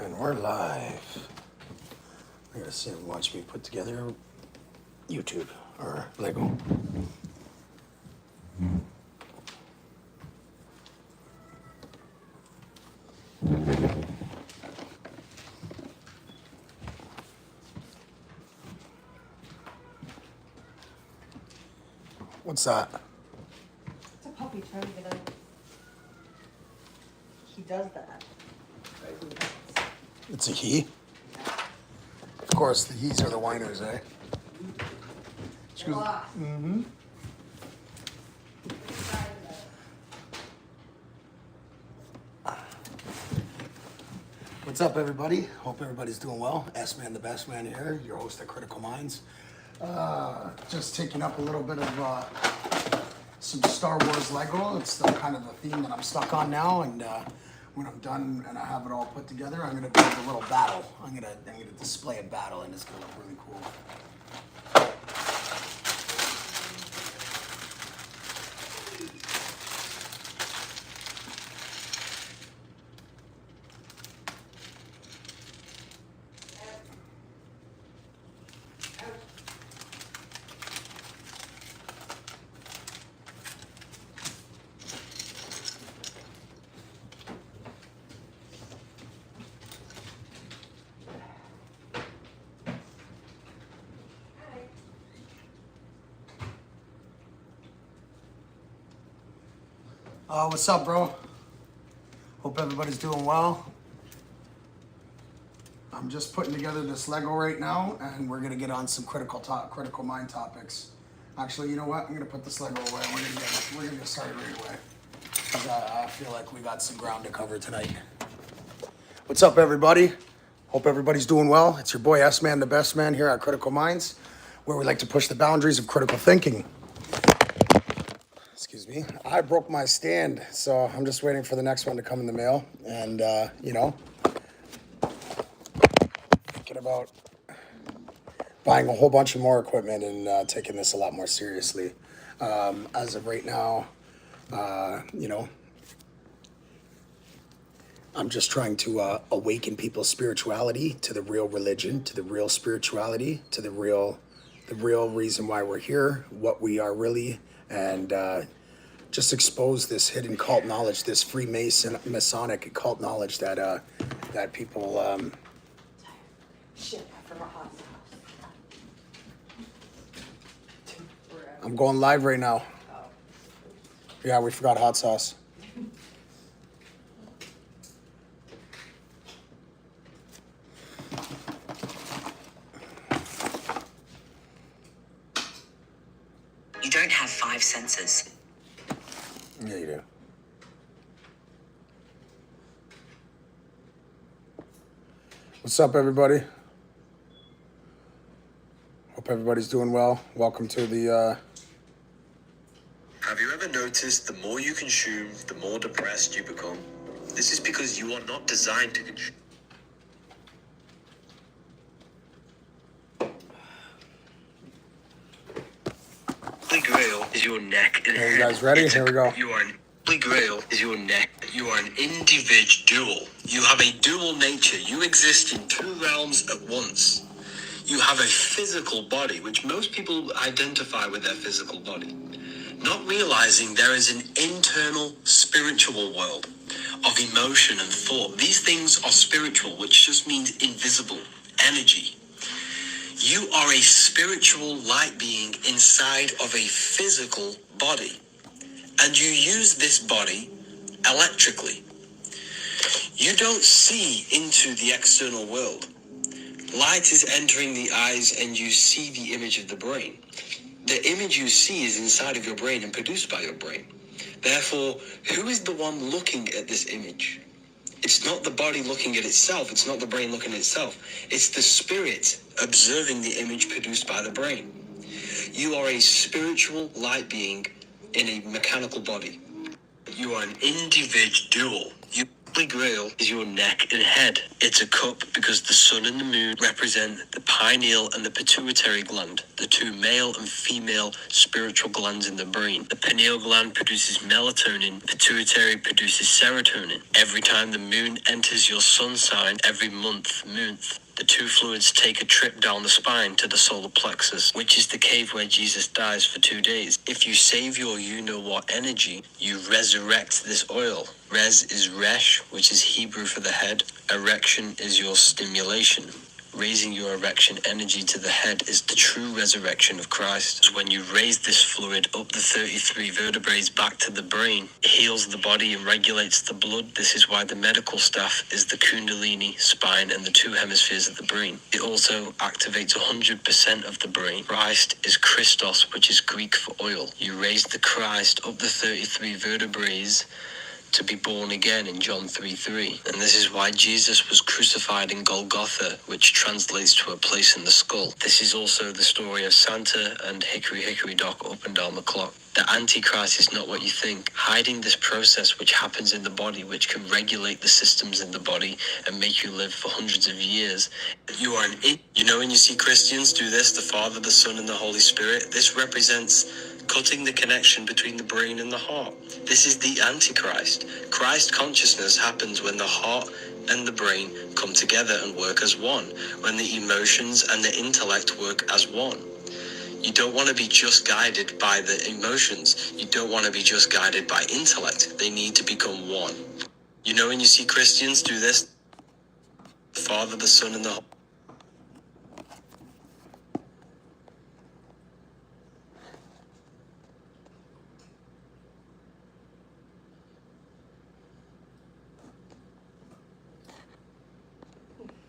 And we're live. I gotta see him watch me put together YouTube or Lego. What's that? It's a puppy trying to get out. He does that. It's a he? Of course, the he's are the whiners, eh? Mm-hmm. What's up, everybody? Hope everybody's doing well. SMan Da Best Man here, your host at Critical Minds. Just taking up a little bit of some Star Wars Lego. It's the kind of the theme that I'm stuck on now, and when I'm done and I have it all put together, I'm gonna build a little battle. I'm gonna display a battle, and it's gonna look really cool. What's up, bro? Hope everybody's doing well. I'm just putting together this Lego right now, and we're gonna get on some critical mind topics. Actually, you know what? I'm gonna put this Lego away. We're gonna get started right away, because I feel like we got some ground to cover tonight. What's up, everybody? Hope everybody's doing well. It's your boy SMan Da Best Man here at Critical Minds, where we like to push the boundaries of critical thinking. Excuse me. I broke my stand, so I'm just waiting for the next one to come in the mail. And, thinking about buying a whole bunch of more equipment and taking this a lot more seriously. As of right now, I'm just trying to awaken people's spirituality to the real religion, to the real spirituality, to the real reason why we're here, what we are really, and just expose this hidden cult knowledge, this Freemason, Masonic cult knowledge that people. Shit, I forgot hot sauce. I'm going live right now. Oh. Yeah, we forgot hot sauce. You don't have 5 senses. Yeah, you do. What's up, everybody? Hope everybody's doing well. Welcome to the... Have you ever noticed the more you consume, the more depressed you become? This is because you are not designed to consume. Holy Grail is your neck and Are you head. guys ready? Here we go. Holy Grail is your neck. You are an individual. You have a dual nature. You exist in 2 realms at once. You have a physical body, which most people identify with their physical body, not realizing there is an internal spiritual world of emotion and thought. These things are spiritual, which just means invisible energy. You are a spiritual light being inside of a physical body, and you use this body electrically. You don't see into the external world. Light is entering the eyes and you see the image of the brain. The image you see is inside of your brain and produced by your brain. Therefore, who is the one looking at this image? It's not the body looking at itself. It's not the brain looking at itself. It's the spirit observing the image produced by the brain. You are a spiritual light being in a mechanical body. You are an individual. Holy Grail is your neck and head. It's a cup because the sun and the moon represent the pineal and the pituitary gland, the two male and female spiritual glands in the brain. The pineal gland produces melatonin, pituitary produces serotonin. Every time the moon enters your sun sign, every month, the two fluids take a trip down the spine to the solar plexus, which is the cave where Jesus dies for 2 days. If you save your you-know-what energy, you resurrect this oil. Res is resh, which is Hebrew for the head. Erection is your stimulation. Raising your erection energy to the head is the true resurrection of Christ. When you raise this fluid up the 33 vertebrae back to the brain, it heals the body and regulates the blood. This is why the medical staff is the kundalini, spine, and the two hemispheres of the brain. It also activates 100% of the brain. Christ is Christos, which is Greek for oil. You raise the Christ up the 33 vertebrae to be born again in John 3:3. And this is why Jesus was crucified in Golgotha, which translates to a place in the skull. This is also the story of Santa and Hickory Hickory Dock up and down the clock. The Antichrist is not what you think. Hiding this process which happens in the body, which can regulate the systems in the body and make you live for hundreds of years. You are an it. You know when you see Christians do this, the Father, the Son, and the Holy Spirit, this represents cutting the connection between the brain and the heart. This is the Antichrist. Christ consciousness happens when the heart and the brain come together and work as one, when the emotions and the intellect work as one. You don't want to be just guided by the emotions. You don't want to be just guided by intellect. They need to become one. You know when you see Christians do this, the Father, the Son, and the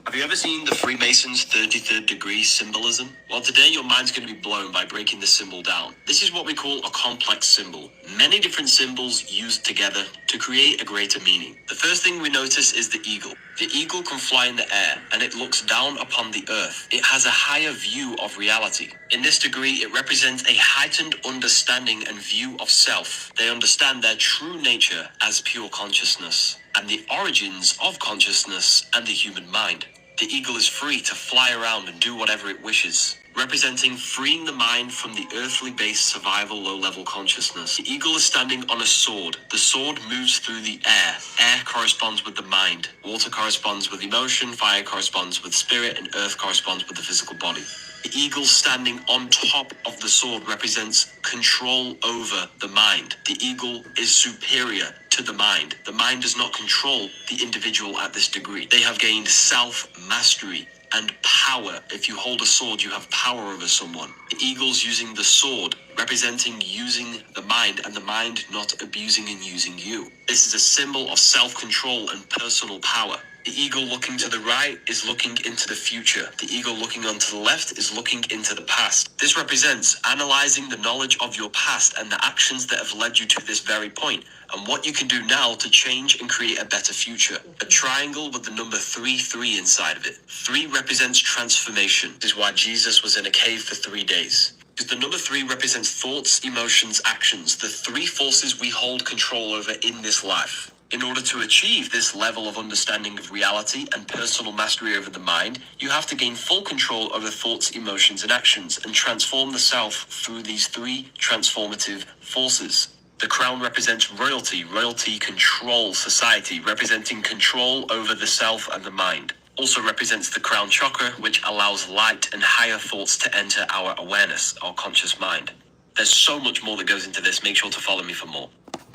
Have you ever seen the Freemasons' 33rd degree symbolism? Well, today your mind's going to be blown by breaking the symbol down. This is what we call a complex symbol. Many different symbols used together to create a greater meaning. The first thing we notice is the eagle. The eagle can fly in the air and it looks down upon the earth. It has a higher view of reality. In this degree, it represents a heightened understanding and view of self. They understand their true nature as pure consciousness and the origins of consciousness and the human mind. The eagle is free to fly around and do whatever it wishes, representing freeing the mind from the earthly-based survival low-level consciousness. The eagle is standing on a sword. The sword moves through the air. Air corresponds with the mind. Water corresponds with emotion. Fire corresponds with spirit. And earth corresponds with the physical body. The eagle standing on top of the sword represents control over the mind. The eagle is superior to the mind. The mind does not control the individual at this degree. They have gained self-mastery and power. If you hold a sword, you have power over someone. The eagle's using the sword, representing using the mind and the mind not abusing and using you. This is a symbol of self-control and personal power. The eagle looking to the right is looking into the future. The eagle looking onto the left is looking into the past. This represents analyzing the knowledge of your past and the actions that have led you to this very point, and what you can do now to change and create a better future. A triangle with the number 3 inside of it. 3 represents transformation. This is why Jesus was in a cave for 3 days. Because the number 3 represents thoughts, emotions, actions, the 3 forces we hold control over in this life. In order to achieve this level of understanding of reality and personal mastery over the mind, you have to gain full control over thoughts, emotions, and actions, and transform the self through these 3 transformative forces. The crown represents royalty. Royalty controls society, representing control over the self and the mind. Also represents the crown chakra, which allows light and higher thoughts to enter our awareness, our conscious mind. There's so much more that goes into this. Make sure to follow me for more.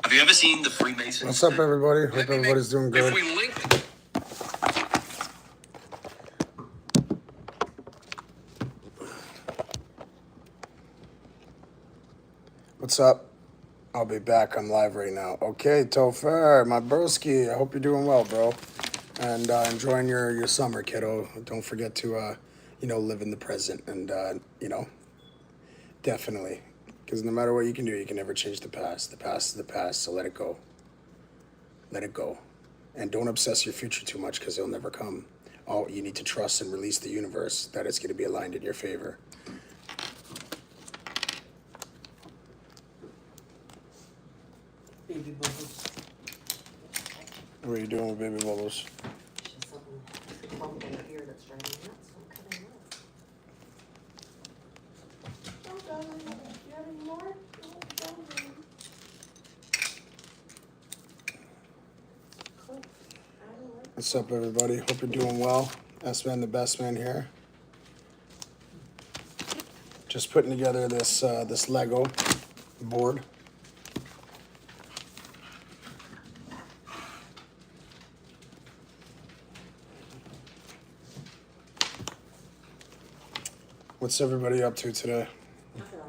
Have you ever seen the Freemasons? What's up, everybody? Hope everybody's doing good. If we link... What's up? I'll be back. I'm live right now. Okay, Topher, my broski. I hope you're doing well, bro. And enjoying your summer, kiddo. Don't forget to, live in the present. And, definitely. Because no matter what you can do, you can never change the past. The past is the past, so let it go. Let it go. And don't obsess your future too much because it'll never come. Oh, you need to trust and release the universe that it's going to be aligned in your favor. Baby bubbles. What are you doing with baby bubbles? It's just something clumped in her ear that's driving me nuts, so I'm cutting it out. Oh, darling, do you have any more? Oh, darling. Cool. I don't like What's up, everybody? Hope you're doing well. SMan Da Best Man here. Just putting together this Lego board. What's everybody up to today? nothing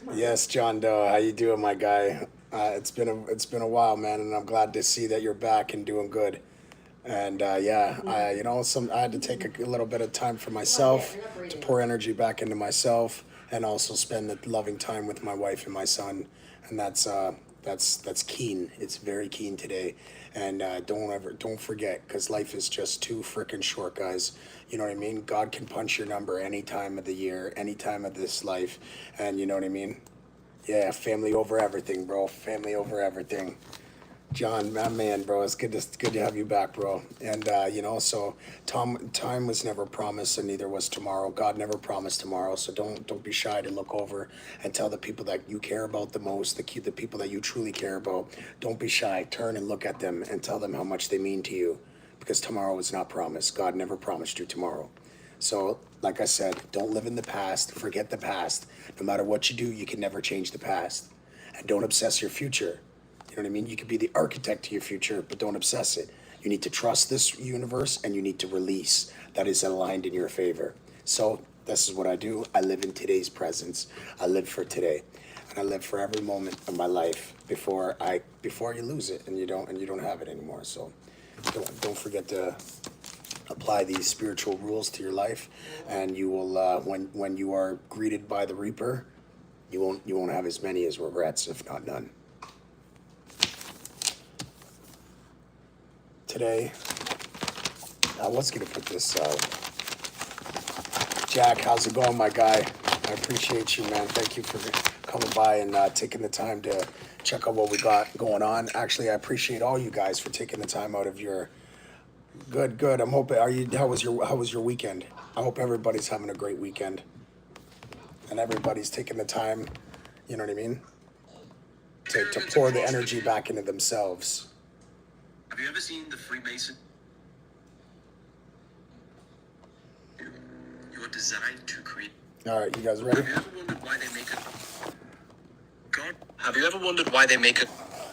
else. Yes, John Doe. How you doing, my guy? It's been a while, man, and I'm glad to see that you're back and doing good. And yeah, I had to take a little bit of time for myself to pour energy back into myself, and also spend the loving time with my wife and my son, and that's keen. It's very keen today, and don't forget, because life is just too freaking short, guys. You know what I mean? God can punch your number any time of the year, any time of this life, and you know what I mean? Yeah, family over everything, bro. Family over everything. John, my man, bro, it's good to have you back, bro. And so time was never promised, and neither was tomorrow. God never promised tomorrow, so don't be shy to look over and tell the people that you care about the most, the people that you truly care about. Don't be shy. Turn and look at them and tell them how much they mean to you, because tomorrow is not promised. God never promised you tomorrow. So, like I said, don't live in the past. Forget the past. No matter what you do, you can never change the past. And don't obsess your future. You know what I mean? You could be the architect to your future, but don't obsess it. You need to trust this universe, and you need to release that is aligned in your favor. So this is what I do. I live in today's presence. I live for today, and I live for every moment of my life before you lose it and you don't have it anymore. So don't forget to apply these spiritual rules to your life, and you will when you are greeted by the Reaper, you won't have as many as regrets, if not none. Today, I was gonna put this. Jack, how's it going, my guy? I appreciate you, man. Thank you for coming by and taking the time to check out what we got going on. Actually, I appreciate all you guys for taking the time out of your. Good. I'm hoping. How was your weekend? I hope everybody's having a great weekend, and everybody's taking the time. You know what I mean? To pour the energy back into themselves. Have you ever seen the Freemason? You're designed to create. All right, you guys ready? Have you ever wondered why they make a God? Have you ever wondered why they make a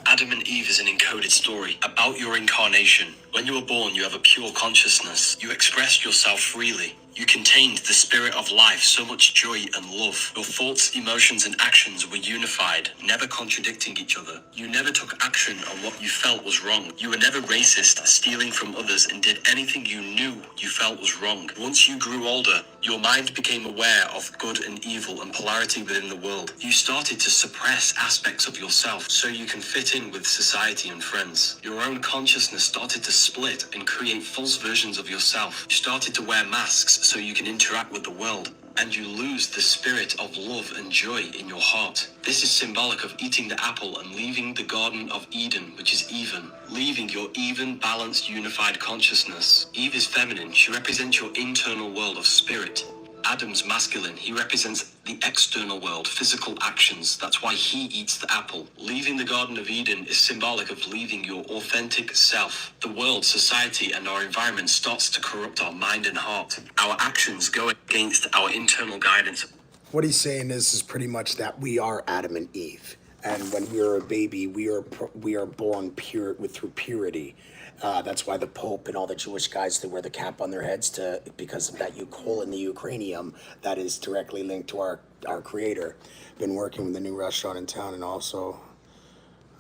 Adam and Eve is an encoded story about your incarnation. When you were born, you have a pure consciousness. You expressed yourself freely. You contained the spirit of life, so much joy and love. Your thoughts, emotions, and actions were unified, never contradicting each other. You never took action on what you felt was wrong. You were never racist, stealing from others, and did anything you knew you felt was wrong. Once you grew older, your mind became aware of good and evil and polarity within the world. You started to suppress aspects of yourself so you can fit in with society and friends. Your own consciousness started to split and create false versions of yourself. You started to wear masks so you can interact with the world, and you lose the spirit of love and joy in your heart. This is symbolic of eating the apple and leaving the Garden of Eden, which is even. Leaving your even, balanced, unified consciousness. Eve is feminine. She represents your internal world of spirit. Adam's masculine. He represents the external world, physical actions. That's why he eats the apple. Leaving the Garden of Eden is symbolic of leaving your authentic self. The world, society, and our environment starts to corrupt our mind and heart. Our actions go against our internal guidance. What he's saying is pretty much that we are Adam and Eve, and when we are a baby, we are born pure through purity. That's why the Pope and all the Jewish guys, they wear the cap on their heads because of that hole in the Ukrainium that is directly linked to our Creator. Been working with a new restaurant in town, and also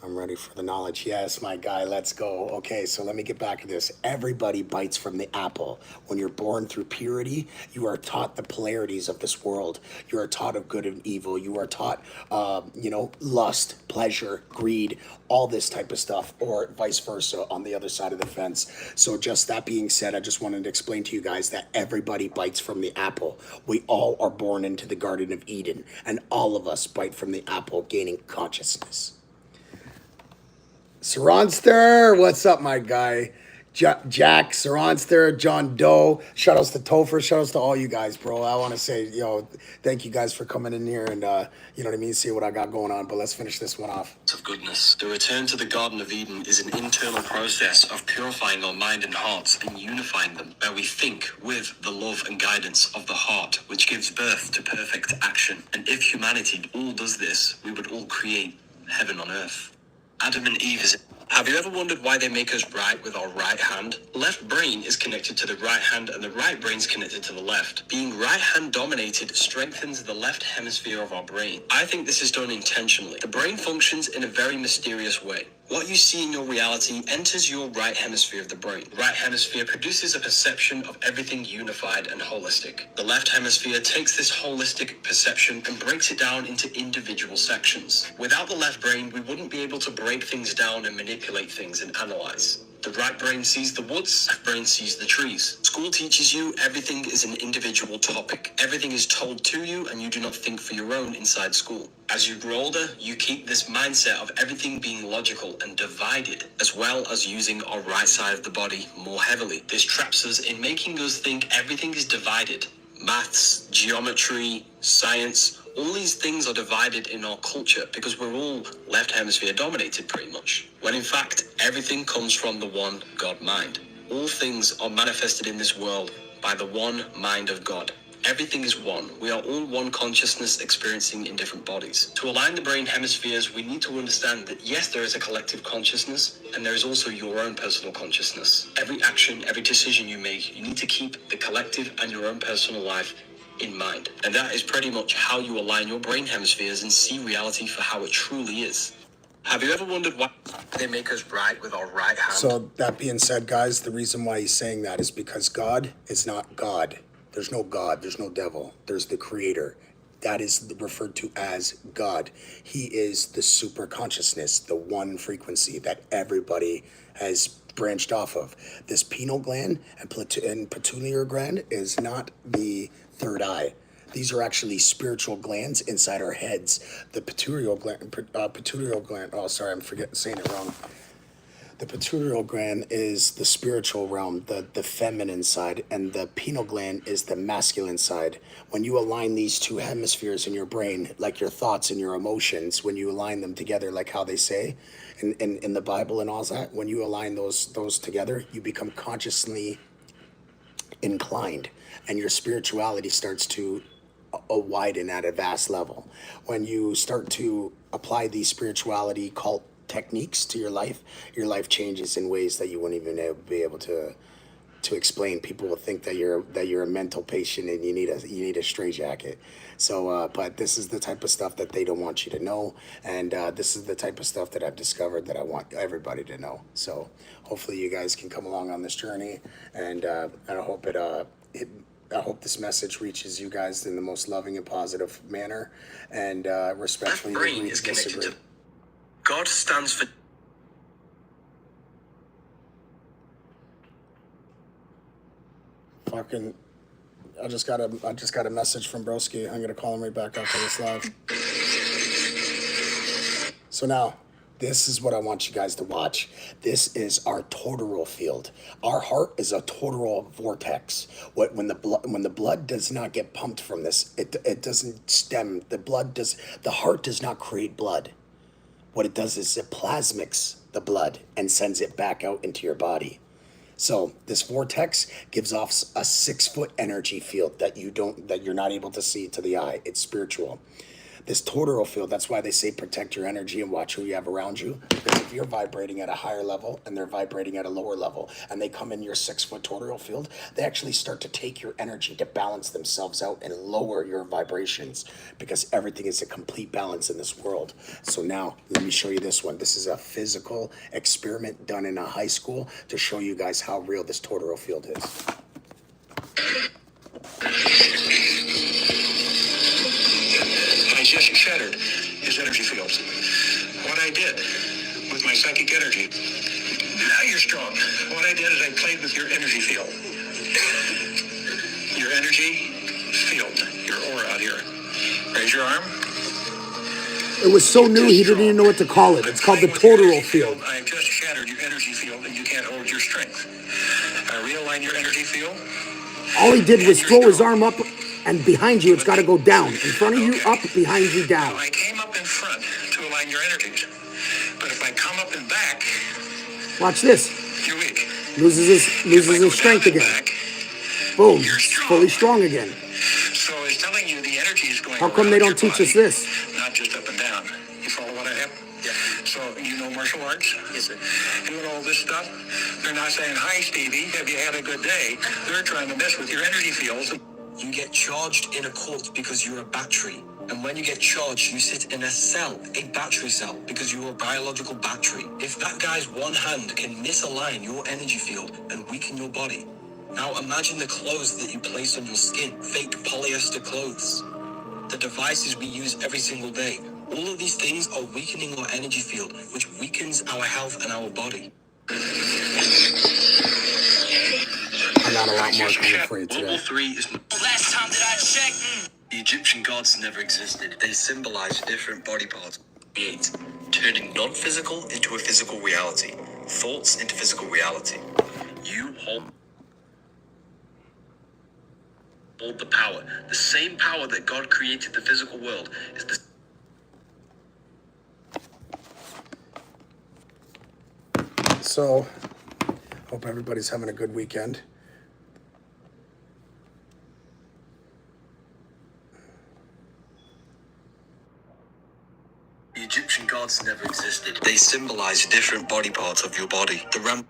I I'm ready for the knowledge. Yes, my guy, let's go. Okay, so let me get back to this. Everybody bites from the apple. When you're born through purity, you are taught the polarities of this world. You are taught of good and evil. You are taught, lust, pleasure, greed, all this type of stuff, or vice versa on the other side of the fence. So just that being said, I just wanted to explain to you guys that everybody bites from the apple. We all are born into the Garden of Eden, and all of us bite from the apple, gaining consciousness. Saronster, what's up, my guy? Jack, Saronster, John Doe, shoutouts to Topher, shoutouts to all you guys, bro. I want to say, thank you guys for coming in here and, you know what I mean, see what I got going on, but let's finish this one off. Of goodness. The return to the Garden of Eden is an internal process of purifying our mind and hearts and unifying them, where we think with the love and guidance of the heart, which gives birth to perfect action. And if humanity all does this, we would all create heaven on earth. Adam and Eve is... Have you ever wondered why they make us write with our right hand? Left brain is connected to the right hand and the right brain is connected to the left. Being right hand dominated strengthens the left hemisphere of our brain. I think this is done intentionally. The brain functions in a very mysterious way. What you see in your reality enters your right hemisphere of the brain. The right hemisphere produces a perception of everything unified and holistic. The left hemisphere takes this holistic perception and breaks it down into individual sections. Without the left brain, we wouldn't be able to break things down and manipulate things and analyze. The right brain sees the woods, left brain sees the trees. School teaches you everything is an individual topic. Everything is told to you and you do not think for your own inside school. As you grow older, you keep this mindset of everything being logical and divided, as well as using our right side of the body more heavily. This traps us in making us think everything is divided. Maths, geometry, science, all these things are divided in our culture because we're all left hemisphere dominated pretty much. When in fact, everything comes from the one God mind. All things are manifested in this world by the one mind of God. Everything is one. We are all one consciousness experiencing in different bodies. To align the brain hemispheres, we need to understand that yes, there is a collective consciousness, and there is also your own personal consciousness. Every action, every decision you make, you need to keep the collective and your own personal life in mind. And that is pretty much how you align your brain hemispheres and see reality for how it truly is. Have you ever wondered why they make us write with our right hand? So that being said, guys, the reason why he's saying that is because God is not God. There's no God, there's no devil, there's the creator. That is referred to as God. He is the super consciousness, the one frequency that everybody has branched off of. This pineal gland and pituitary gland is not the third eye. These are actually spiritual glands inside our heads. The pituitary gland, oh, sorry, I'm saying it wrong. The pituitary gland is the spiritual realm, the feminine side, and the pineal gland is the masculine side. When you align these two hemispheres in your brain, like your thoughts and your emotions, when you align them together, like how they say in the Bible and all that, when you align those together, you become consciously inclined, and your spirituality starts to widen at a vast level. When you start to apply these spirituality cult techniques to your life changes in ways that you wouldn't even be able to explain. People will think that you're a mental patient and you need a straitjacket. So, but this is the type of stuff that they don't want you to know, and this is the type of stuff that I've discovered that I want everybody to know. So, hopefully, you guys can come along on this journey, and I hope I hope this message reaches you guys in the most loving and positive manner, and respectfully. Left brain is connected to God stands for... Fucking, I just got a message from Broski. I'm gonna call him right back after this live. So now, this is what I want you guys to watch. This is our toroidal field. Our heart is a toroidal vortex. When the blood does not get pumped from this, it doesn't stem. The heart does not create blood. What it does is it plasmics the blood and sends it back out into your body. So this vortex gives off a 6-foot energy field that you're not able to see to the eye. It's spiritual. this toroidal field, that's why they say protect your energy and watch who you have around you. Because if you're vibrating at a higher level and they're vibrating at a lower level and they come in your 6-foot toroidal field, they actually start to take your energy to balance themselves out and lower your vibrations, because everything is a complete balance in this world. So now let me show you this one. This is a physical experiment done in a high school to show you guys how real this toroidal field is. I just shattered his energy fields. What I did with my psychic energy, now you're strong. What I did is I played with your energy field. Your energy field, your aura out here. Raise your arm. It was so new, he didn't even know what to call it. It's called the toroidal field. I've just shattered your energy field and you can't hold your strength. I realign your energy field. All he did was throw his arm up, and behind you, it's got to go down. In front of you, up, behind you, down. I came up in front to align your energies. But if I come up and back, Watch this. you're weak. Loses his strength again. Back, Boom. you're strong. Fully strong again. So it's telling you the energy is going How come they around don't your teach us body, this? not just up and down. You follow what I have? Yeah. So you know martial arts? Yes, sir. Doing all this stuff? They're not saying, hi, Stevie, have you had a good day? They're trying to mess with your energy fields. You get charged in a cult because you're a battery. And when you get charged, you sit in a cell, a battery cell, because you're a biological battery. If that guy's one hand can misalign your energy field and weaken your body, now imagine the clothes that you place on your skin, fake polyester clothes. The devices we use every single day. All of these things are weakening our energy field, which weakens our health and our body. I got a lot more coming for you World War today. III is... Last time that I checked... The Egyptian gods never existed. They symbolize different body parts. Create, turning non-physical into a physical reality. Thoughts into physical reality. You hold the power. The same power that God created the physical world is the... So, hope everybody's having a good weekend. The Egyptian gods never existed. They symbolize different body parts of your body. The ram...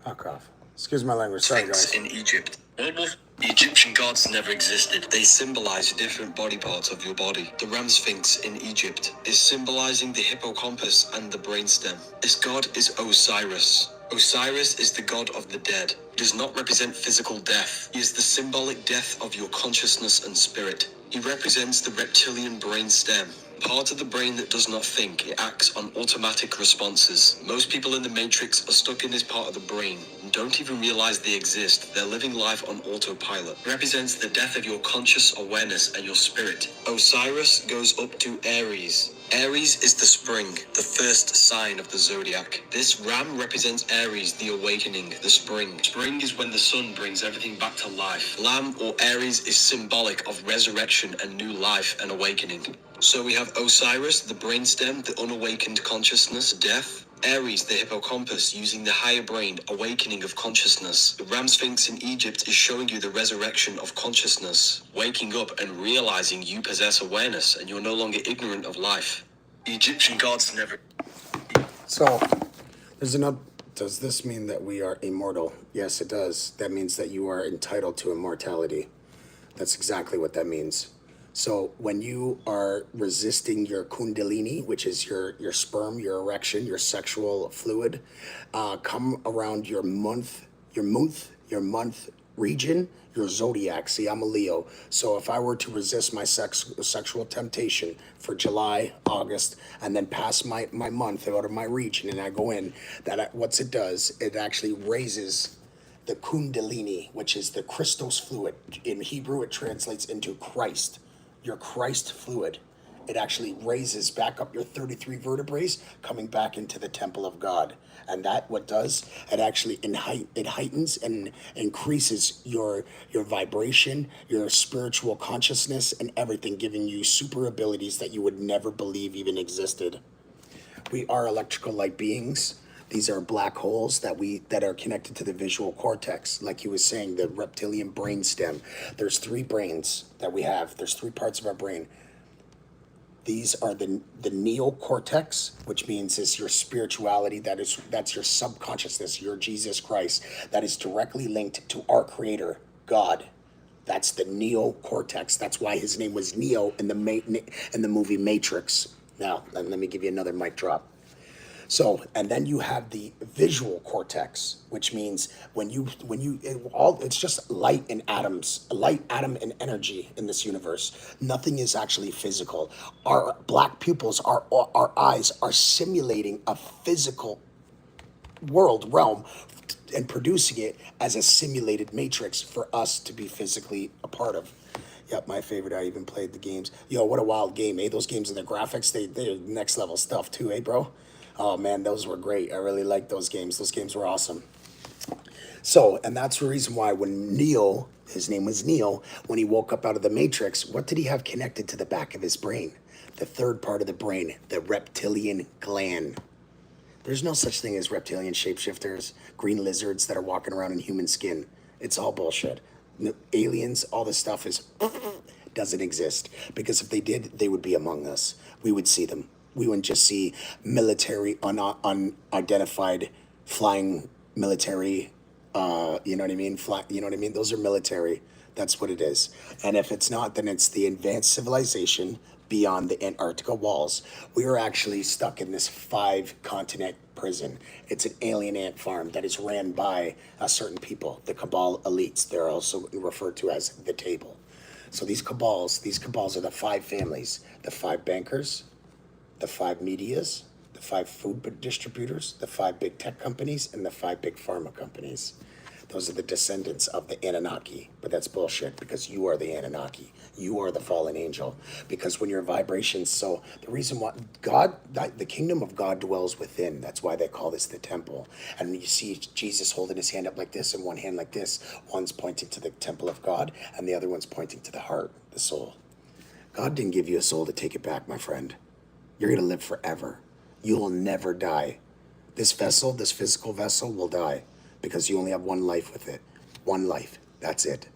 Fuck off. Excuse my language. Sorry, Sphinx guys. in Egypt. The Egyptian gods never existed. They symbolize different body parts of your body. The ram sphinx in Egypt is symbolizing the hippocampus and the brainstem. This god is Osiris. Osiris is the god of the dead. He does not represent physical death. He is the symbolic death of your consciousness and spirit. He represents the reptilian brainstem. Part of the brain that does not think, it acts on automatic responses. Most people in the Matrix are stuck in this part of the brain and don't even realize they exist. They're living life on autopilot. It represents the death of your conscious awareness and your spirit. Osiris goes up to Aries. Aries is the spring, the first sign of the zodiac. This ram represents Aries, the awakening, the spring. Spring is when the sun brings everything back to life. Lamb or Aries is symbolic of resurrection and new life and awakening. So we have Osiris, the brainstem, the unawakened consciousness, death. Aries, the hippocampus, using the higher brain, awakening of consciousness. The ram sphinx in Egypt is showing you the resurrection of consciousness, waking up and realizing you possess awareness and you're no longer ignorant of life. The Egyptian gods never... So, there's another... Does this mean that we are immortal? Yes, it does. That means that you are entitled to immortality. That's exactly what that means. So when you are resisting your kundalini, which is your sperm, your erection, your sexual fluid, come around your month region, your zodiac. See, I'm a Leo. So if I were to resist my sexual temptation for July, August, and then pass my month out of my region and I go in, what it does, it actually raises the kundalini, which is the Christos fluid. In Hebrew, it translates into Christ. Your Christ fluid. It actually raises back up your 33 vertebrae, coming back into the temple of God. And that what does, it actually it heightens and increases your vibration, your spiritual consciousness, and everything, giving you super abilities that you would never believe even existed. We are electrical light beings. These are black holes that are connected to the visual cortex. Like he was saying, the reptilian brainstem. There's 3 brains that we have. There's 3 parts of our brain. These are the neocortex, which means is your spirituality. That's your subconsciousness, your Jesus Christ. That is directly linked to our Creator, God. That's the neocortex. That's why his name was Neo in the movie Matrix. Now, let me give you another mic drop. So, and then you have the visual cortex, which means it's just light and atoms, light, atom, and energy in this universe. Nothing is actually physical. Our black pupils, our eyes are simulating a physical realm and producing it as a simulated matrix for us to be physically a part of. Yep, my favorite. I even played the games. Yo, what a wild game, eh? Those games and the graphics, they're next level stuff too, eh, bro? Oh man, those were great. I really liked those games. Those games were awesome. So, and that's the reason why when Neo, his name was Neo, when he woke up out of the Matrix, what did he have connected to the back of his brain? The third part of the brain, the reptilian gland. There's no such thing as reptilian shapeshifters, green lizards that are walking around in human skin. It's all bullshit. Aliens, all this stuff doesn't exist. Because if they did, they would be among us. We would see them. We wouldn't just see military, unidentified flying military, you know what I mean? You know what I mean? Those are military. That's what it is. And if it's not, then it's the advanced civilization beyond the Antarctica walls. We are actually stuck in this 5-continent prison. It's an alien ant farm that is ran by certain people, the cabal elites. They're also referred to as the table. So these cabals are the 5 families, the 5 bankers, the 5 medias, the 5 food distributors, the 5 big tech companies, and the 5 big pharma companies. Those are the descendants of the Anunnaki. But that's bullshit, because you are the Anunnaki. You are the fallen angel. Because when your vibrations, so the reason why the kingdom of God dwells within. That's why they call this the temple. And you see Jesus holding his hand up like this and one hand like this. One's pointing to the temple of God and the other one's pointing to the heart, the soul. God didn't give you a soul to take it back, my friend. You're going to live forever. You will never die. This vessel, this physical vessel will die because you only have one life with it. One life. That's it.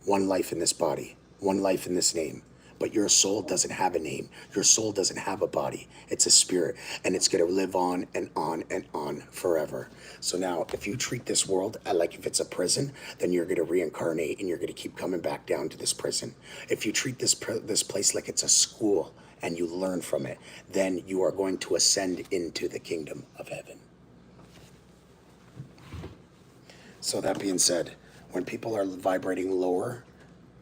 One life in this body. One life in this name. But your soul doesn't have a name. Your soul doesn't have a body. It's a spirit. And it's going to live on and on and on forever. So now, if you treat this world like if it's a prison, then you're going to reincarnate and you're going to keep coming back down to this prison. If you treat this place like it's a school, and you learn from it, then you are going to ascend into the kingdom of heaven. So that being said, when people are vibrating lower,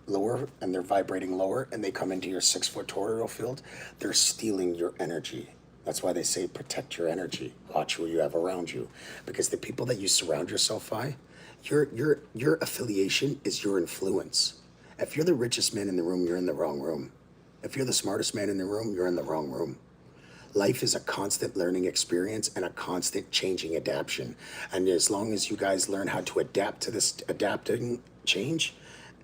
and they're vibrating lower, and they come into your 6-foot toroidal field, they're stealing your energy. That's why they say protect your energy. Watch who you have around you. Because the people that you surround yourself by, your affiliation is your influence. If you're the richest man in the room, you're in the wrong room. If you're the smartest man in the room, you're in the wrong room. Life is a constant learning experience and a constant changing adaptation. And as long as you guys learn how to adapt to this adapting change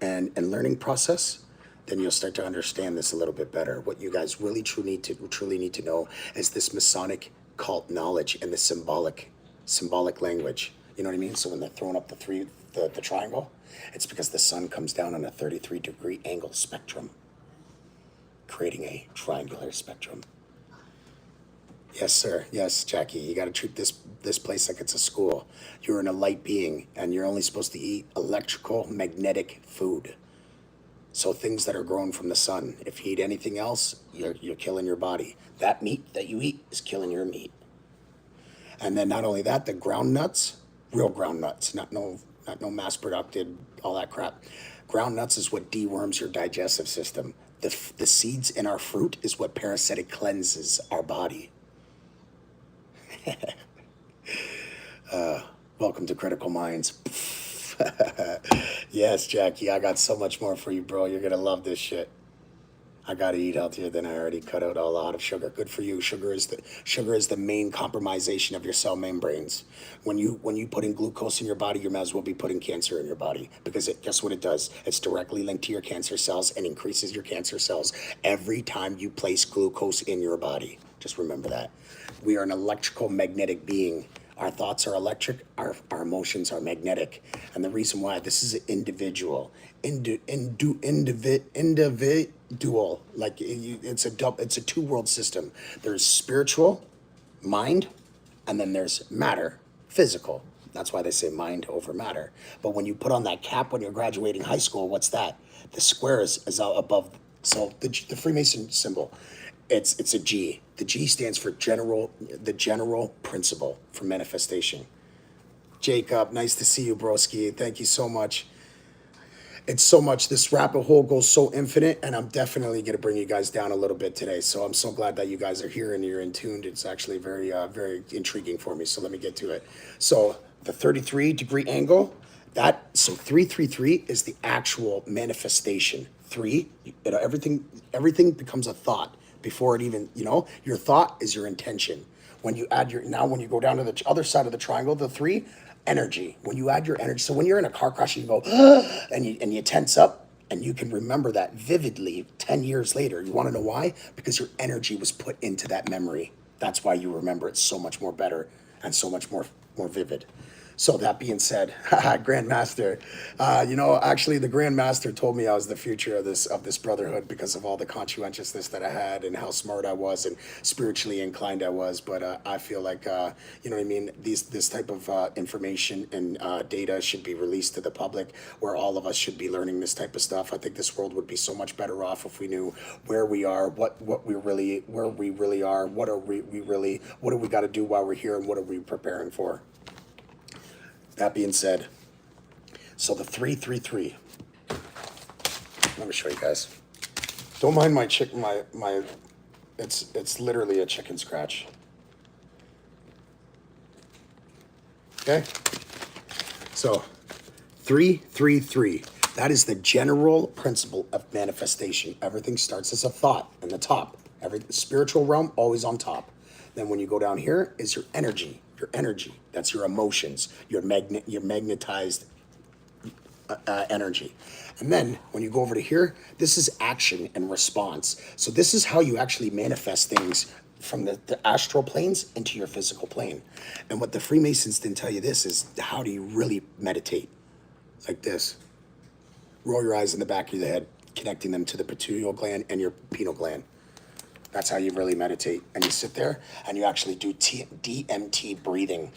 and learning process, then you'll start to understand this a little bit better. What you guys really truly need to know is this Masonic cult knowledge and the symbolic language. You know what I mean? So when they're throwing up the triangle, it's because the sun comes down on a 33-degree angle spectrum, creating a triangular spectrum. Yes, sir. Yes, Jackie. You got to treat this place like it's a school. You're in a light being, and you're only supposed to eat electrical, magnetic food. So things that are grown from the sun. If you eat anything else, you're killing your body. That meat that you eat is killing your meat. And then not only that, the ground nuts, real ground nuts, not no mass produced, all that crap. Ground nuts is what deworms your digestive system. The seeds in our fruit is what parasitic cleanses our body. Welcome to Critical Minds. Yes, Jackie, I got so much more for you, bro. You're gonna love this shit. I gotta eat healthier than I already cut out a lot of sugar. Good for you. Sugar is the main compromisation of your cell membranes. When you put in glucose in your body, you might as well be putting cancer in your body, because guess what it does? It's directly linked to your cancer cells and increases your cancer cells every time you place glucose in your body. Just remember that. We are an electrical magnetic being. Our thoughts are electric, our emotions are magnetic. And the reason why, this is individual. dual. Like it's a two world system. There's spiritual, mind, and then there's matter, physical. That's why they say mind over matter. But when you put on that cap when you're graduating high school, what's that? The square is out above. So the Freemason symbol, it's a G. The G stands for the general principle for manifestation. Jacob, nice to see you, broski. Thank you so much. It's so much. This rabbit hole goes so infinite, and I'm definitely going to bring you guys down a little bit today. So I'm so glad that you guys are here and you're in tuned. It's actually very, very intriguing for me. So let me get to it. So the 33-degree angle, so 333 is the actual manifestation. Everything becomes a thought before it even, your thought is your intention. When you add when you go down to the other side of the triangle, the 3, energy. When you add your energy, so when you're in a car crash, you go, and you tense up, and you can remember that vividly 10 years later. You want to know why? Because your energy was put into that memory. That's why you remember it so much more better and so much more vivid. So that being said, Grandmaster, actually the Grandmaster told me I was the future of this brotherhood because of all the conscientiousness that I had and how smart I was and spiritually inclined I was. But I feel like, you know what I mean, this type of information and data should be released to the public, where all of us should be learning this type of stuff. I think this world would be so much better off if we knew where we are, where we really are, what do we got to do while we're here, and what are we preparing for. That being said, so the 333. Let me show you guys. Don't mind my chicken. It's literally a chicken scratch. Okay. So 333. That is the general principle of manifestation. Everything starts as a thought in the top. Every spiritual realm always on top. Then when you go down here is your energy. Your energy, that's your emotions, your magnetized energy. And then when you go over to here, this is action and response. So this is how you actually manifest things from the astral planes into your physical plane. And what the Freemasons didn't tell you this is, how do you really meditate? Like this. Roll your eyes in the back of the head, connecting them to the pituitary gland and your pineal gland. That's how you really meditate. And you sit there and you actually do DMT breathing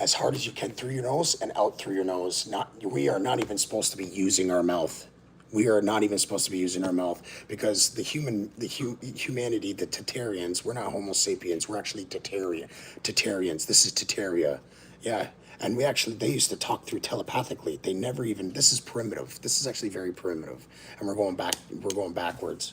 as hard as you can through your nose and out through your nose. We are not even supposed to be using our mouth. We are not even supposed to be using our mouth, because the humanity, the Tatarians, we're not Homo sapiens. We're actually Tatarians. This is Tataria. Yeah. And they used to talk through telepathically. They never even, this is primitive. This is actually very primitive. And we're going backwards.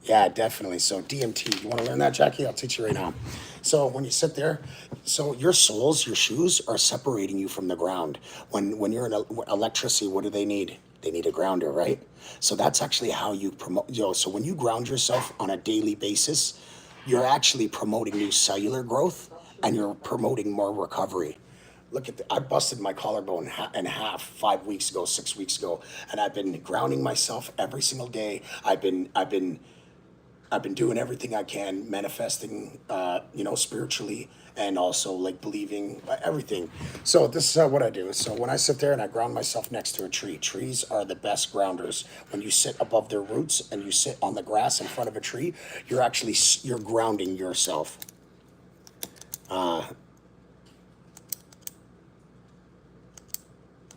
Yeah, definitely. So DMT, you want to learn that, Jackie? I'll teach you right now. So when you sit there, so your soles, your shoes are separating you from the ground. When you're in electricity, what do they need? They need a grounder, right? So that's actually how you promote. So when you ground yourself on a daily basis, you're actually promoting new cellular growth, and you're promoting more recovery. Look I busted my collarbone in half 5 weeks ago, 6 weeks ago, and I've been grounding myself every single day. I've been doing everything I can, manifesting, spiritually, and also like believing everything. So this is what I do. So when I sit there and I ground myself next to a tree, trees are the best grounders. When you sit above their roots and you sit on the grass in front of a tree, you're grounding yourself.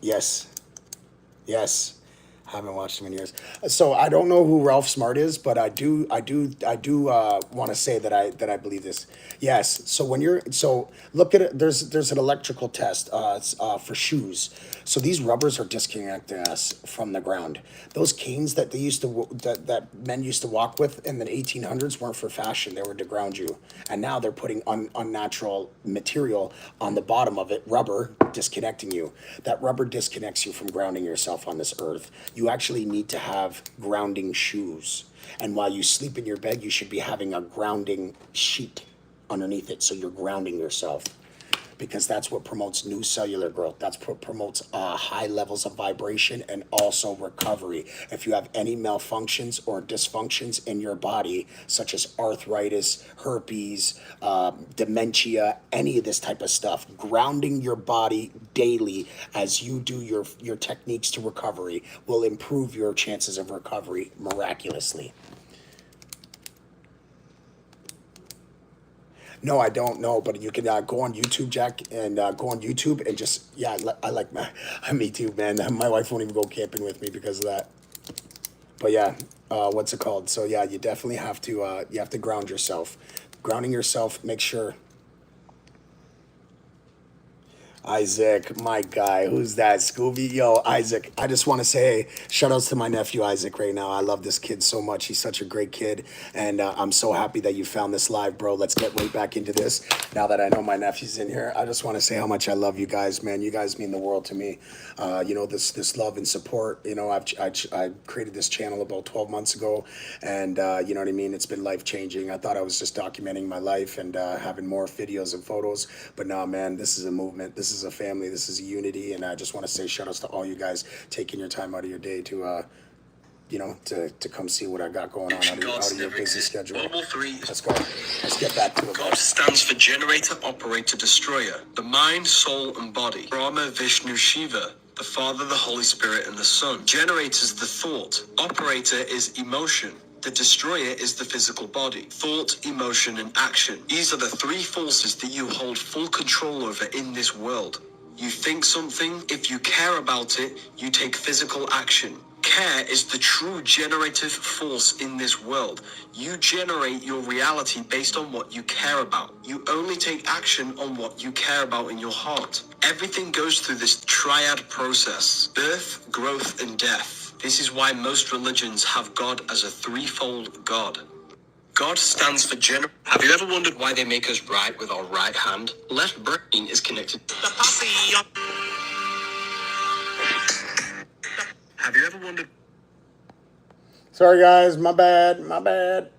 Yes. Haven't watched him in years. So I don't know who Ralph Smart is, but I do want to say that I believe this. Yes. So look at it. There's an electrical test for shoes. So these rubbers are disconnecting us from the ground. Those canes that that men used to walk with in the 1800s weren't for fashion. They were to ground you. And now they're putting unnatural material on the bottom of it, rubber, disconnecting you. That rubber disconnects you from grounding yourself on this earth. You actually need to have grounding shoes. And while you sleep in your bed, you should be having a grounding sheet underneath it, so you're grounding yourself. because that's what promotes new cellular growth. That's what promotes high levels of vibration and also recovery. If you have any malfunctions or dysfunctions in your body, such as arthritis, herpes, dementia, any of this type of stuff, grounding your body daily as you do your techniques to recovery will improve your chances of recovery miraculously. No, I don't know, but you can go on YouTube, Jack, and go on YouTube and just, yeah, I like me too, man. My wife won't even go camping with me because of that. But yeah, what's it called? So yeah, you definitely have to ground yourself. Grounding yourself, make sure. Isaac, my guy, who's that? Scooby? Yo, Isaac, I just want to say, hey, shout outs to my nephew Isaac right now. I love this kid so much. He's such a great kid, and I'm so happy that you found this live, bro. Let's get right back into this. Now that I know my nephew's in here, I just want to say how much I love you guys, man. You guys mean the world to me. You know, this love and support. You know, I created this channel about 12 months ago, and you know what I mean? It's been life-changing. I thought I was just documenting my life and having more videos and photos, but nah, man, this is a movement. This is a family. This is a unity, and I just want to say shout outs to all you guys taking your time out of your day to you know, to come see what I got going on out of your busy schedule. Let's go. Let's get back to it. God stands for generator, operator, destroyer. The mind, soul, and body. Brahma, Vishnu, Shiva. The Father, the Holy Spirit, and the Son. Generator is the thought. Operator is emotion. The destroyer is the physical body. Thought, emotion, and action. These are the three forces that you hold full control over in this world. You think something, if you care about it, you take physical action. Care is the true generative force in this world. You generate your reality based on what you care about. You only take action on what you care about in your heart. Everything goes through this triad process: birth, growth, and death. This is why most religions have God as a threefold God. God stands for Have you ever wondered why they make us write with our right hand? Left brain is connected to the pussy. Have you ever wondered? Sorry guys, my bad.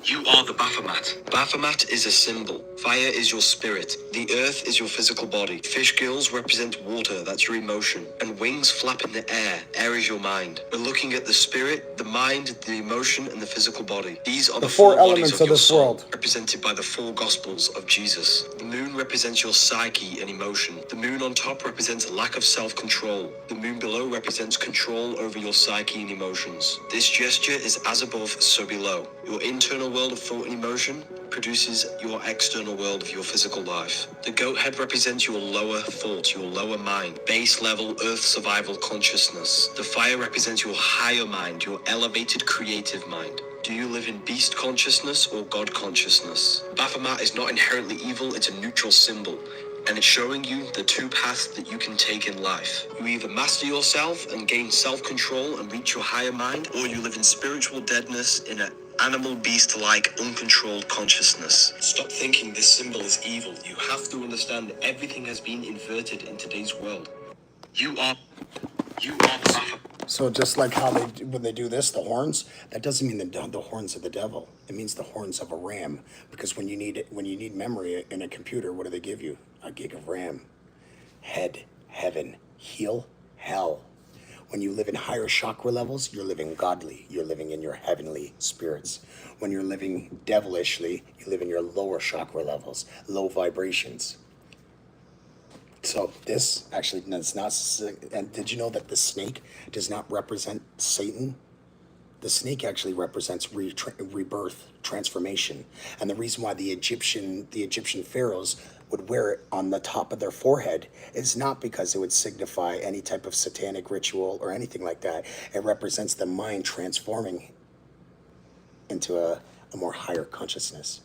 You are the Baphomet. Baphomet is a symbol. Fire is your spirit. The earth is your physical body. Fish gills represent water, that's your emotion. And wings flap in the air. Air is your mind. We're looking at the spirit, the mind, the emotion, and the physical body. These are the four elements of this world, represented by the four gospels of Jesus. The moon represents your psyche and emotion. The moon on top represents a lack of self-control. The moon below represents control over your psyche and emotions. This gesture is as above, so below. Your internal world of thought and emotion produces your external world of your physical life. The goat head represents your lower thought, your lower mind, base level earth survival consciousness. The fire represents your higher mind, your elevated creative mind. Do you live in beast consciousness or God consciousness? Baphomet is not inherently evil, it's a neutral symbol, and it's showing you the two paths that you can take in life. You either master yourself and gain self-control and reach your higher mind, or you live in spiritual deadness in an animal beast-like uncontrolled consciousness. Stop thinking this symbol is evil. You have to understand that everything has been inverted in today's world. You are the Baphomet. So just like how when they do this, the horns, that doesn't mean the horns of the devil. It means the horns of a ram. Because when you need memory in a computer, what do they give you? A gig of RAM. Head, heaven, heel, hell. When you live in higher chakra levels, you're living godly. You're living in your heavenly spirits. When you're living devilishly, you live in your lower chakra levels, low vibrations. So this actually does not, and did you know that the snake does not represent Satan? The snake actually represents rebirth, transformation. And the reason why the Egyptian pharaohs would wear it on the top of their forehead is not because it would signify any type of satanic ritual or anything like that. It represents the mind transforming into a more higher consciousness.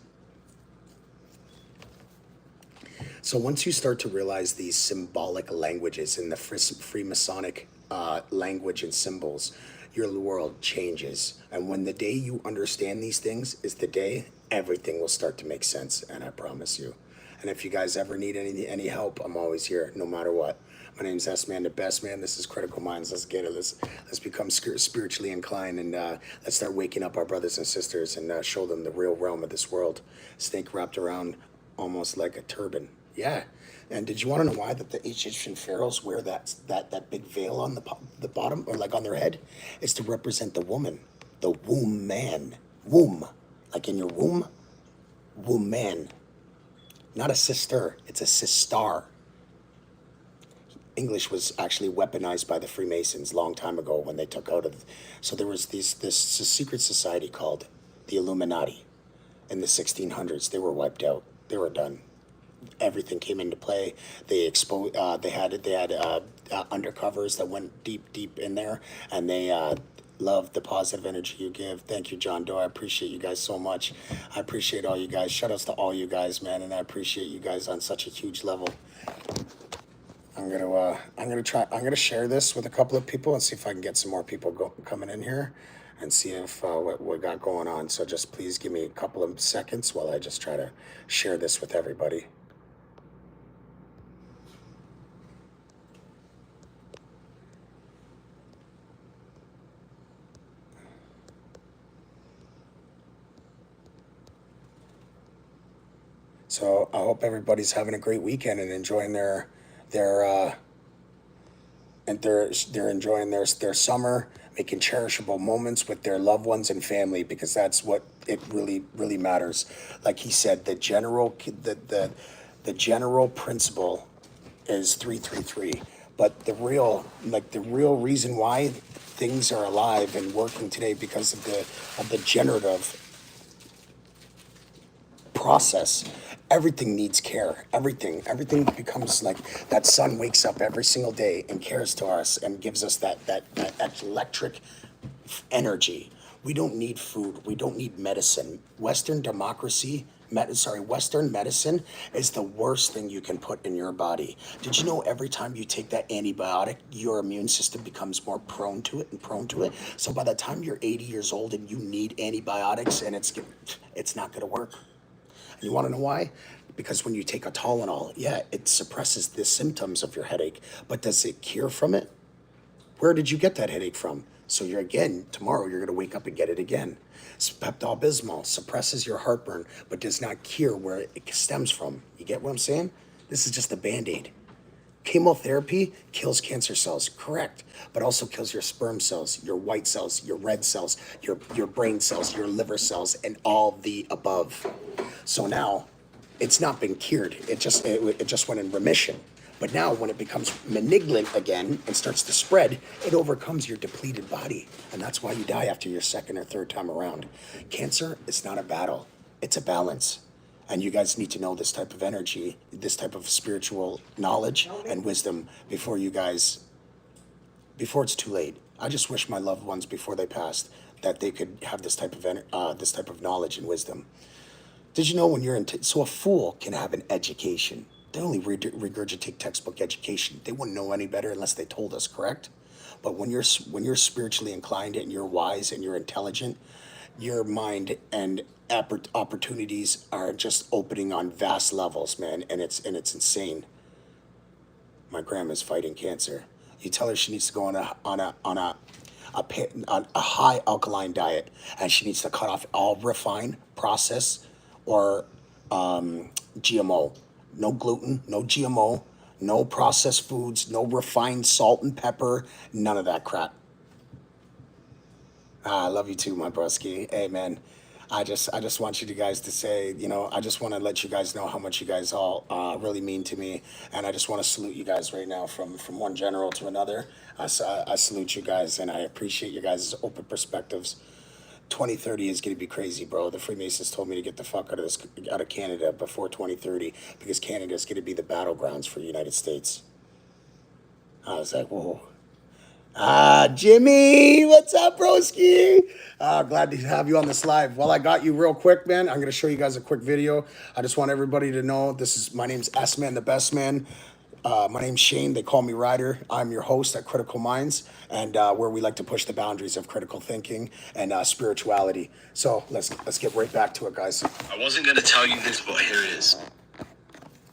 So once you start to realize these symbolic languages in the Freemasonic language and symbols, your world changes. And when the day you understand these things is the day everything will start to make sense, and I promise you. And if you guys ever need any help, I'm always here, no matter what. My name's SMan Da Best Man. This is Critical Minds. Let's get it. Let's become spiritually inclined, and let's start waking up our brothers and sisters and show them the real realm of this world. Snake wrapped around almost like a turban. Yeah. And did you want to know why that the Egyptian pharaohs wear that big veil on the bottom, or like on their head? It's to represent the woman, the womb man. Womb, like in your womb, womb man. Not a sister, it's a sistar. English was actually weaponized by the Freemasons long time ago when they took out of. So there was this secret society called the Illuminati in the 1600s. They were wiped out. They were done. Everything came into play. They exposed. They had undercovers that went deep in there, and they love the positive energy you give. Thank you, John Doe. I appreciate you guys so much. I appreciate all you guys. Shout outs to all you guys, man, and I appreciate you guys on such a huge level. I'm gonna share this with a couple of people and see if I can get some more people coming in here, and see if what we got going on. So just please give me a couple of seconds while I just try to share this with everybody. So I hope everybody's having a great weekend and enjoying their they're enjoying their summer, making cherishable moments with their loved ones and family, because that's what it really matters. Like he said, the general principle is 333, but the real reason why things are alive and working today because of the generative process. Everything needs care. Everything becomes like that. Sun wakes up every single day and cares to us and gives us that electric energy. We don't need food. We don't need medicine. Western medicine is the worst thing you can put in your body. Did you know every time you take that antibiotic, your immune system becomes more prone to it? So by the time you're 80 years old and you need antibiotics, and it's not going to work. You want to know why? Because when you take a Tylenol, yeah, it suppresses the symptoms of your headache, but does it cure from it? Where did you get that headache from? So tomorrow you're going to wake up and get it again. Pepto-Bismol suppresses your heartburn, but does not cure where it stems from. You get what I'm saying? This is just a Band-Aid. Chemotherapy kills cancer cells, correct, but also kills your sperm cells, your white cells, your red cells, your brain cells, your liver cells, and all the above. So now, it's not been cured. It just went in remission. But now, when it becomes malignant again and starts to spread, it overcomes your depleted body, and that's why you die after your second or third time around. Cancer is not a battle; it's a balance. And you guys need to know this type of energy, this type of spiritual knowledge and wisdom before it's too late. I just wish my loved ones before they passed that they could have this type of knowledge and wisdom. Did you know so a fool can have an education? They only regurgitate textbook education. They wouldn't know any better unless they told us, correct? But when you're spiritually inclined and you're wise and you're intelligent, your mind and opportunities are just opening on vast levels, man, and it's insane. My grandma's fighting cancer. You tell her she needs to go on a high alkaline diet, and she needs to cut off all refined, processed, or GMO. No gluten, no GMO, no processed foods, no refined salt and pepper, none of that crap. I love you too, my broski. Hey, man, I just want you guys to say, I just want to let you guys know how much you guys all really mean to me, and I just want to salute you guys right now from one general to another. I salute you guys, and I appreciate you guys' open perspectives. 2030 is going to be crazy, bro. The Freemasons told me to get the fuck out of Canada before 2030 because Canada is going to be the battlegrounds for the United States. I was like, whoa. Jimmy, what's up, broski? Glad to have you on this live. Well, I got you real quick, man. I'm going to show you guys a quick video. I just want everybody to know my name's SMan Da Best Man. My name's Shane. They call me Ryder. I'm your host at Critical Minds, and where we like to push the boundaries of critical thinking and spirituality. So let's get right back to it, guys. I wasn't going to tell you this, but here it is.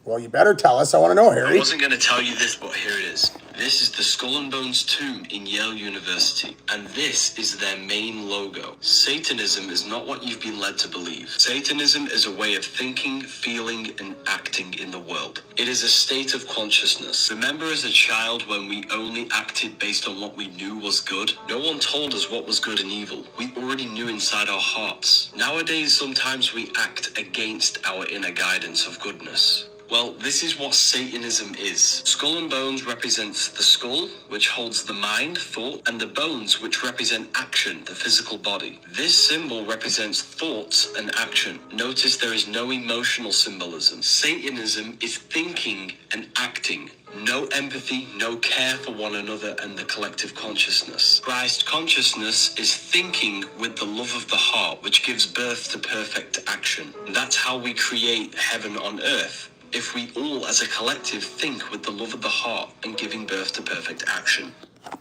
Well, you better tell us. I want to know, Harry. I wasn't going to tell you this, but here it is. This is the Skull and Bones tomb in Yale University, and this is their main logo. Satanism is not what you've been led to believe. Satanism is a way of thinking, feeling, and acting in the world. It is a state of consciousness. Remember as a child when we only acted based on what we knew was good? No one told us what was good and evil. We already knew inside our hearts. Nowadays, sometimes we act against our inner guidance of goodness. Well, this is what Satanism is. Skull and bones represents the skull, which holds the mind, thought, and the bones, which represent action, the physical body. This symbol represents thoughts and action. Notice there is no emotional symbolism. Satanism is thinking and acting. No empathy, no care for one another and the collective consciousness. Christ consciousness is thinking with the love of the heart, which gives birth to perfect action. That's how we create heaven on earth. If we all as a collective think with the love of the heart and giving birth to perfect action.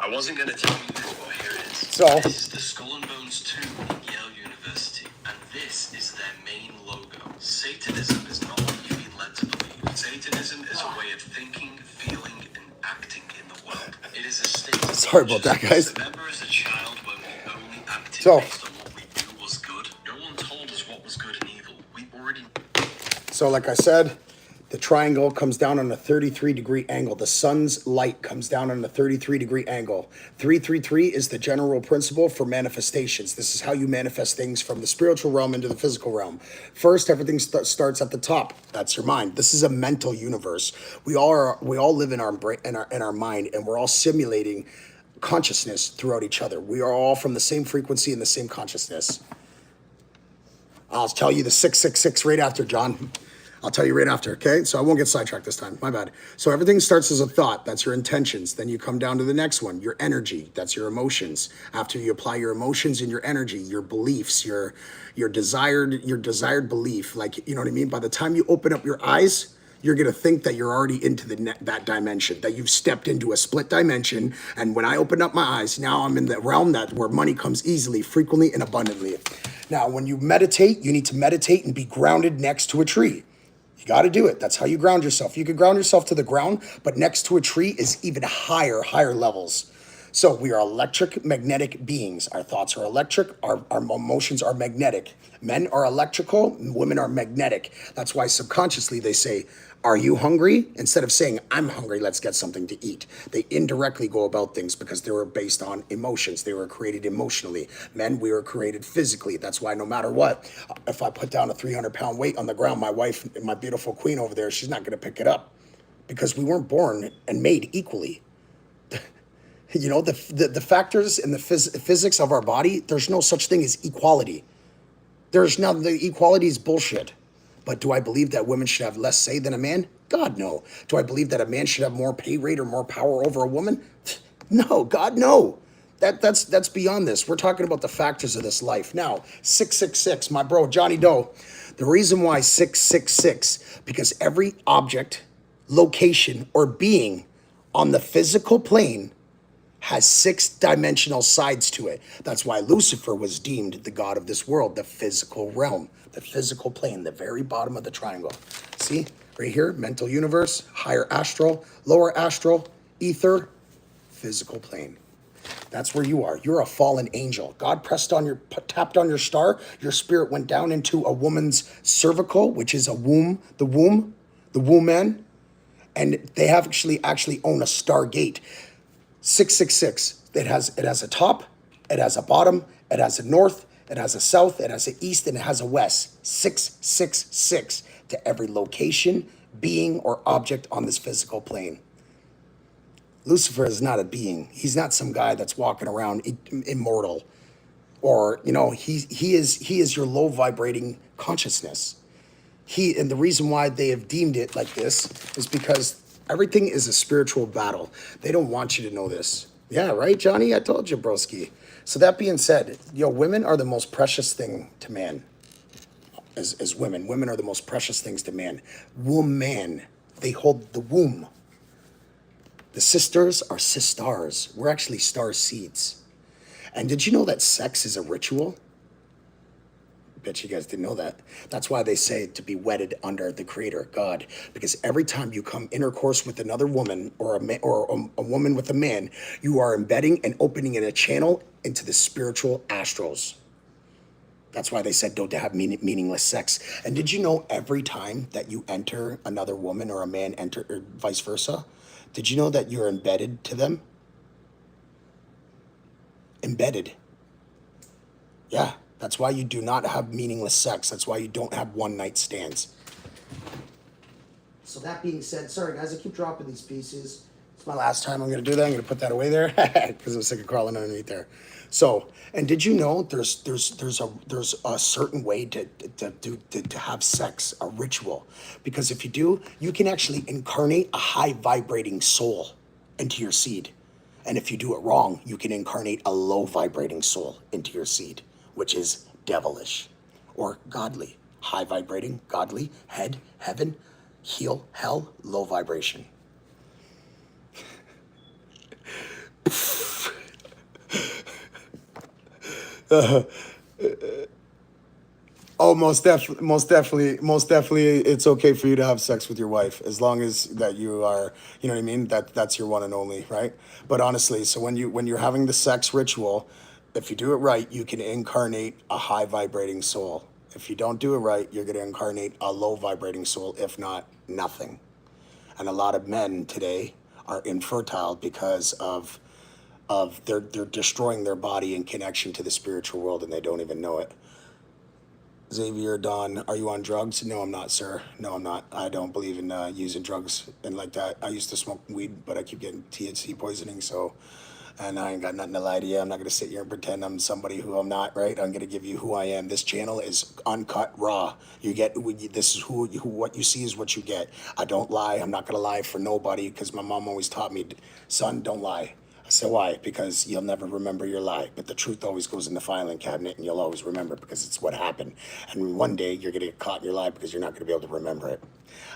I wasn't going to tell you this, but here it is. So this is the Skull and Bones tomb in Yale University, and this is their main logo. Satanism is not what you've been led to believe. Satanism is a way of thinking, feeling, and acting in the world. It is a state of sorry about that, guys. Remember as a child when we only acted So based on what we knew was good? No one told us what was good and evil. We already... So like I said, the triangle comes down on a 33-degree angle. The sun's light comes down on a 33-degree angle. 333 is the general principle for manifestations. This is how you manifest things from the spiritual realm into the physical realm. First, everything starts at the top. That's your mind. This is a mental universe. We all live in our brain, in our mind, and we're all simulating consciousness throughout each other. We are all from the same frequency and the same consciousness. I'll tell you the 666 right after, John. I'll tell you right after, okay? So I won't get sidetracked this time, my bad. So everything starts as a thought, that's your intentions. Then you come down to the next one, your energy, that's your emotions. After you apply your emotions and your energy, your beliefs, your desired belief, like, you know what I mean? By the time you open up your eyes, you're gonna think that you're already into that dimension, that you've stepped into a split dimension. And when I open up my eyes, now I'm in the realm where money comes easily, frequently, and abundantly. Now, when you meditate, you need to meditate and be grounded next to a tree. You got to do it. That's how you ground yourself. You can ground yourself to the ground, but next to a tree is even higher levels. So we are electric magnetic beings. Our thoughts are electric. Our emotions are magnetic. Men are electrical. Women are magnetic. That's why subconsciously they say, are you hungry? Instead of saying, I'm hungry, let's get something to eat. They indirectly go about things because they were based on emotions. They were created emotionally. Men, we were created physically. That's why no matter what, if I put down a 300-pound weight on the ground, my wife, my beautiful queen over there, she's not going to pick it up because we weren't born and made equally. You know, the factors and the physics of our body, there's no such thing as equality. There's none. The equality is bullshit. But do I believe that women should have less say than a man? God, no. Do I believe that a man should have more pay rate or more power over a woman? No, God, no. That's beyond this. We're talking about the factors of this life. Now, 666, my bro, Johnny Doe. The reason why 666, because every object, location, or being on the physical plane has 6-dimensional sides to it. That's why Lucifer was deemed the god of this world, the physical realm, the physical plane, the very bottom of the triangle. See, right here, mental universe, higher astral, lower astral, ether, physical plane. That's where you are. You're a fallen angel. God tapped on your star. Your spirit went down into a woman's cervical, which is a womb, the womb man. And they have actually own a star gate. 666. It has a top, it has a bottom, it has a north, it has a south, it has an east, and it has a west. 666 to every location, being, or object on this physical plane. Lucifer is not a being. He's not some guy that's walking around immortal, or he is your low vibrating consciousness. And the reason why they have deemed it like this is because everything is a spiritual battle. They don't want you to know this. Yeah, right, Johnny? I told you, broski. So that being said, women are the most precious thing to man. As women. Women are the most precious things to man. Woman. They hold the womb. The sisters are sistars. We're actually star seeds. And did you know that sex is a ritual? Bet you guys didn't know that. That's why they say to be wedded under the Creator, God. Because every time you come intercourse with another woman or a woman with a man, you are embedding and opening in a channel into the spiritual astrals. That's why they said don't have meaningless sex. And did you know every time that you enter another woman or a man enter, or vice versa, did you know that you're embedded to them? Embedded. Yeah, that's why you do not have meaningless sex. That's why you don't have one-night stands. So that being said, sorry guys, I keep dropping these pieces. It's my last time I'm going to do that. I'm going to put that away there because I'm sick of crawling underneath there. So, and did you know there's a certain way to have sex, a ritual? Because if you do, you can actually incarnate a high vibrating soul into your seed. And if you do it wrong, you can incarnate a low vibrating soul into your seed, which is devilish or godly. High vibrating, godly, head, heaven, heel, hell, low vibration. Oh, most definitely, it's okay for you to have sex with your wife as long as that you are, you know what I mean. That's your one and only, right? But honestly, so when you're having the sex ritual, if you do it right, you can incarnate a high vibrating soul. If you don't do it right, you're going to incarnate a low vibrating soul. If not, nothing. And a lot of men today are infertile because of they're destroying their body in connection to the spiritual world and they don't even know it. Xavier, Don, are you on drugs? No, I'm not, sir. No, I'm not. I don't believe in using drugs and like that. I used to smoke weed, but I keep getting THC poisoning, so, and I ain't got nothing to lie to you. I'm not going to sit here and pretend I'm somebody who I'm not, right? I'm going to give you who I am. This channel is uncut, raw. You get, this is what you see is what you get. I don't lie. I'm not going to lie for nobody because my mom always taught me, son, don't lie. I said, why? Because you'll never remember your lie. But the truth always goes in the filing cabinet and you'll always remember because it's what happened. And one day you're going to get caught in your lie because you're not going to be able to remember it.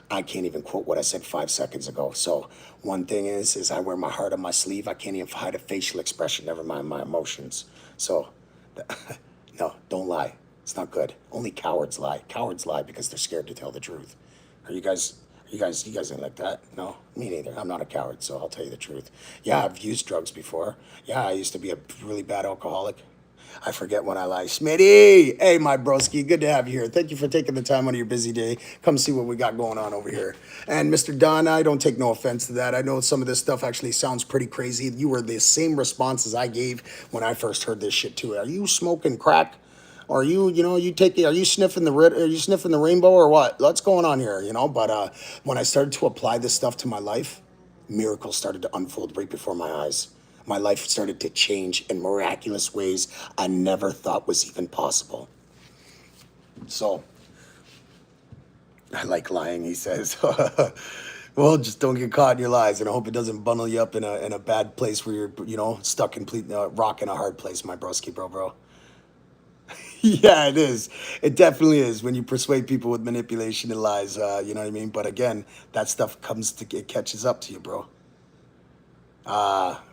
I can't even quote what I said 5 seconds ago. So one thing is I wear my heart on my sleeve. I can't even hide a facial expression, never mind my emotions. So, no, don't lie. It's not good. Only cowards lie. Cowards lie because they're scared to tell the truth. You guys ain't like that? No, me neither. I'm not a coward, so I'll tell you the truth. Yeah, I've used drugs before. Yeah, I used to be a really bad alcoholic. I forget when I lie. Smitty! Hey, my broski, good to have you here. Thank you for taking the time out of your busy day. Come see what we got going on over here. And Mr. Don, I don't take no offense to that. I know some of this stuff actually sounds pretty crazy. You were the same responses I gave when I first heard this shit too. Are you smoking crack? Are you, are you sniffing the rainbow or what? What's going on here, But when I started to apply this stuff to my life, miracles started to unfold right before my eyes. My life started to change in miraculous ways I never thought was even possible. So, I like lying, he says. Well, just don't get caught in your lies, and I hope it doesn't bundle you up in a bad place where you're, stuck in rock in a hard place, my broski, bro. Yeah, it is. It definitely is when you persuade people with manipulation and lies, you know what I mean? But again, that stuff it catches up to you, bro.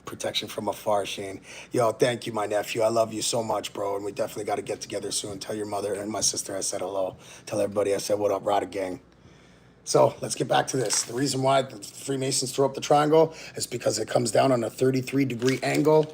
Protection from afar, Shane. Yo, thank you, my nephew. I love you so much, bro. And we definitely got to get together soon. Tell your mother and my sister I said hello. Tell everybody I said what up, Rada gang. So let's get back to this. The reason why the Freemasons throw up the triangle is because it comes down on a 33-degree angle.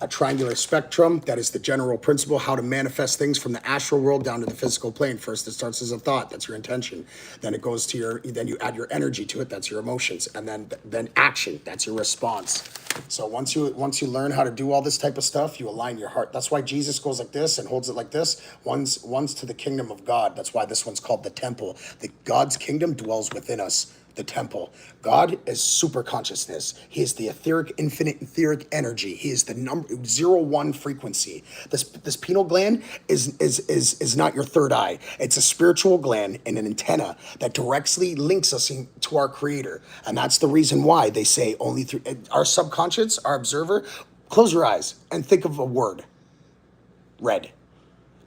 A triangular spectrum, that is the general principle, how to manifest things from the astral world down to the physical plane. First, it starts as a thought, that's your intention. Then it goes to then you add your energy to it, that's your emotions. And then action, that's your response. So once you learn how to do all this type of stuff, you align your heart. That's why Jesus goes like this and holds it like this. One's to the kingdom of God. That's why this one's called the temple. God's kingdom dwells within us. The temple. God is super consciousness. He is the infinite etheric energy. He is the number 0-1 frequency. This pineal gland is not your third eye. It's a spiritual gland and an antenna that directly links us to our creator. And that's the reason why they say only through our subconscious, our observer. Close your eyes and think of a word. Red.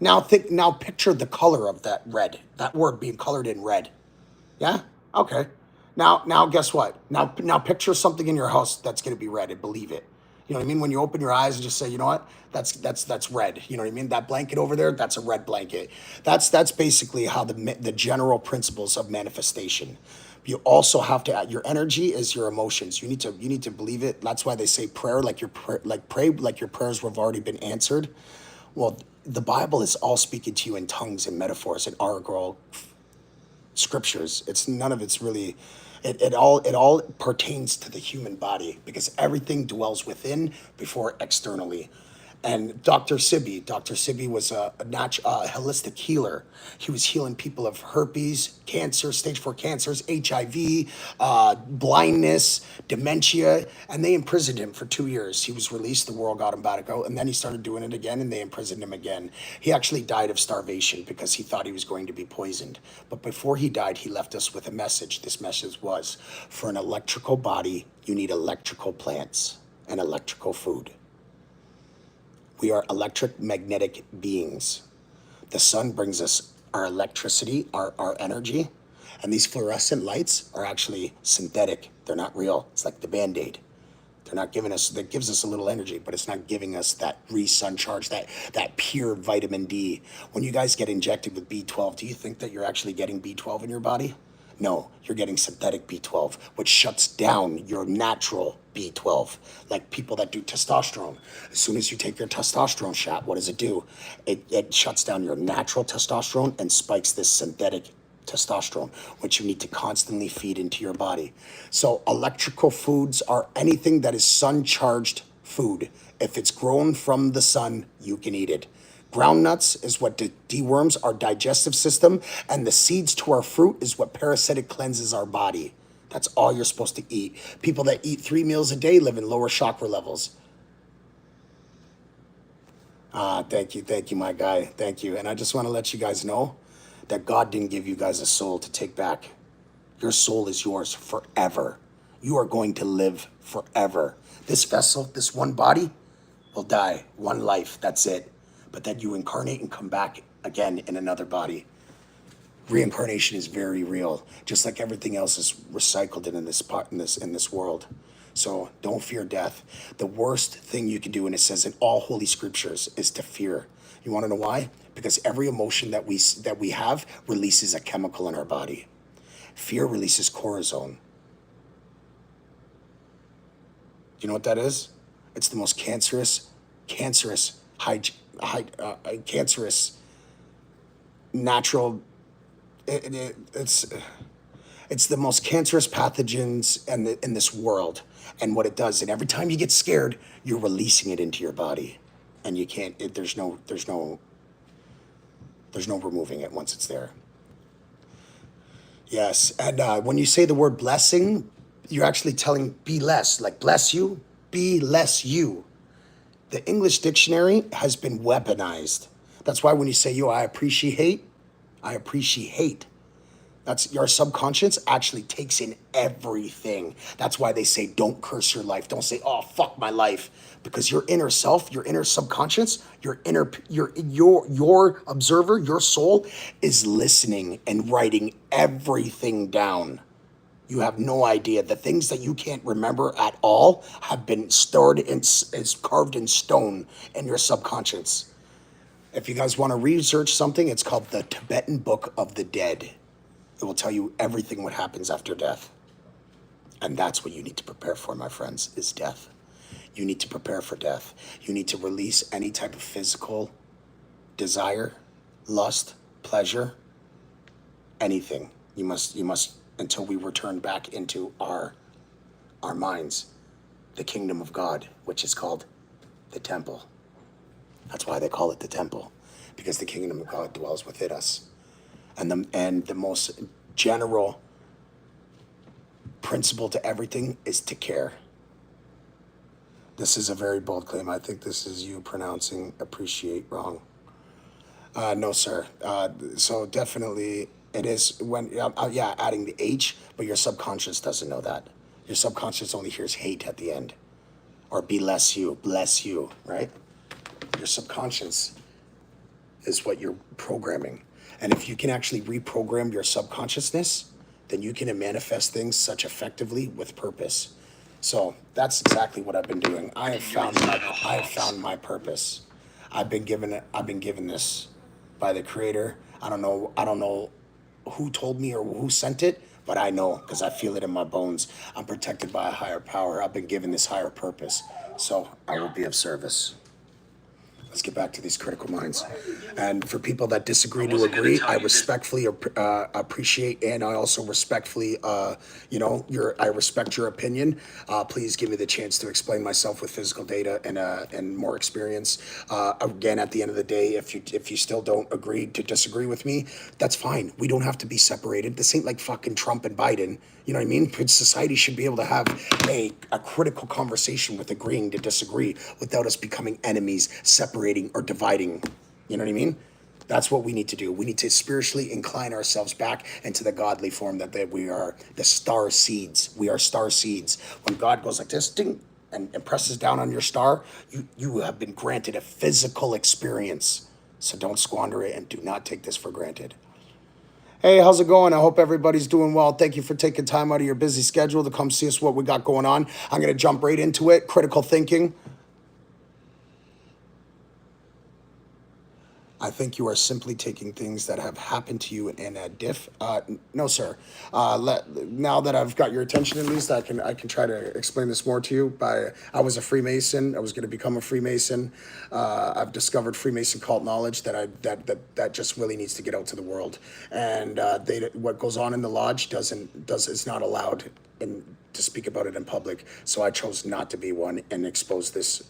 Now picture the color of that red. That word being colored in red. Yeah? Okay. Now guess what? Now picture something in your house that's going to be red and believe it. You know what I mean? When you open your eyes and just say, you know what, that's red. You know what I mean? That blanket over there, that's a red blanket. That's basically how the general principles of manifestation. You also have to, your energy is your emotions. You need to believe it. That's why they say prayer pray like your prayers have already been answered. Well, the Bible is all speaking to you in tongues and metaphors and oracle scriptures. It's none of it's really, it all pertains to the human body because everything dwells within before externally. And Dr. Cibby was a holistic healer. He was healing people of herpes, cancer, stage 4 cancers, HIV, blindness, dementia, and they imprisoned him for 2 years. He was released, the world got him back to go, and then he started doing it again, and they imprisoned him again. He actually died of starvation because he thought he was going to be poisoned. But before he died, he left us with a message. This message was, for an electrical body, you need electrical plants and electrical food. We are electric magnetic beings. The sun brings us our electricity, our energy, and these fluorescent lights are actually synthetic. They're not real. It's like the Band-Aid. They're not giving us, that gives us a little energy, but it's not giving us that sun charge, that pure vitamin D. When you guys get injected with B12, do you think that you're actually getting B12 in your body? No, you're getting synthetic B12, which shuts down your natural B12, like people that do testosterone. As soon as you take your testosterone shot, what does it do? It shuts down your natural testosterone and spikes this synthetic testosterone, which you need to constantly feed into your body. So electrical foods are anything that is sun-charged food. If it's grown from the sun, you can eat it. Ground nuts is what deworms our digestive system, and the seeds to our fruit is what parasitic cleanses our body. That's all you're supposed to eat. People that eat 3 meals a day live in lower chakra levels. Thank you, my guy. Thank you. And I just want to let you guys know that God didn't give you guys a soul to take back. Your soul is yours forever. You are going to live forever. This vessel, this one body, will die. One life, that's it. But then you incarnate and come back again in another body. Reincarnation is very real, just like everything else is recycled in this world. So don't fear death. The worst thing you can do, and it says in all holy scriptures, is to fear. You want to know why? Because every emotion that we have releases a chemical in our body. Fear releases cortisol. Do you know what that is? It's the most cancerous natural. It's the most cancerous pathogens in this world. And what it does, and every time you get scared, you're releasing it into your body, and you can't. There's no removing it once it's there. Yes, and when you say the word blessing, you're actually telling be less, like bless you, be less you. The English dictionary has been weaponized. That's why when you say, yo, I appreciate, that's your subconscious actually takes in everything. That's why they say, don't curse your life. Don't say, oh, fuck my life. Because your inner self, your inner subconscious, your observer, your soul is listening and writing everything down. You have no idea. The things that you can't remember at all have been stored is carved in stone in your subconscious. If you guys want to research something, it's called the Tibetan Book of the Dead. It will tell you everything what happens after death. And that's what you need to prepare for, my friends, is death. You need to prepare for death. You need to release any type of physical desire, lust, pleasure, anything. You must, until we return back into our minds, the kingdom of God, which is called the temple. That's why they call it the temple, because the kingdom of God dwells within us. And the most general principle to everything is to care. This is a very bold claim. I think this is you pronouncing appreciate wrong. No, sir. So definitely it is when, adding the H, but your subconscious doesn't know that. Your subconscious only hears hate at the end. Or bless you, right? Your subconscious is what you're programming. And if you can actually reprogram your subconsciousness, then you can manifest things such effectively with purpose. So that's exactly what I've been doing. I have found my purpose. I've been given this by the Creator. I don't know who told me or who sent it, but I know because I feel it in my bones. I'm protected by a higher power. I've been given this higher purpose. So I will be of service. Let's get back to these critical minds. And for people that disagree to agree, I respectfully appreciate, and I also respectfully, I respect your opinion. Please give me the chance to explain myself with physical data and more experience. Again, at the end of the day, if you still don't agree to disagree with me, that's fine. We don't have to be separated. This ain't like fucking Trump and Biden. You know what I mean? Society should be able to have a critical conversation with agreeing to disagree without us becoming enemies, separating or dividing. You know what I mean? That's what we need to do. We need to spiritually incline ourselves back into the godly form that we are, the star seeds. We are star seeds. When God goes like this, ding, and presses down on your star, you have been granted a physical experience. So don't squander it and do not take this for granted. Hey, how's it going? I hope everybody's doing well. Thank you for taking time out of your busy schedule to come see us what we got going on. I'm going to jump right into it. Critical thinking. I think you are simply taking things that have happened to you in a no, sir. Now that I've got your attention, at least I can try to explain this more to you. I was a Freemason. I was going to become a Freemason. I've discovered Freemason cult knowledge that just really needs to get out to the world. And what goes on in the lodge is not allowed to speak about it in public. So I chose not to be one and expose this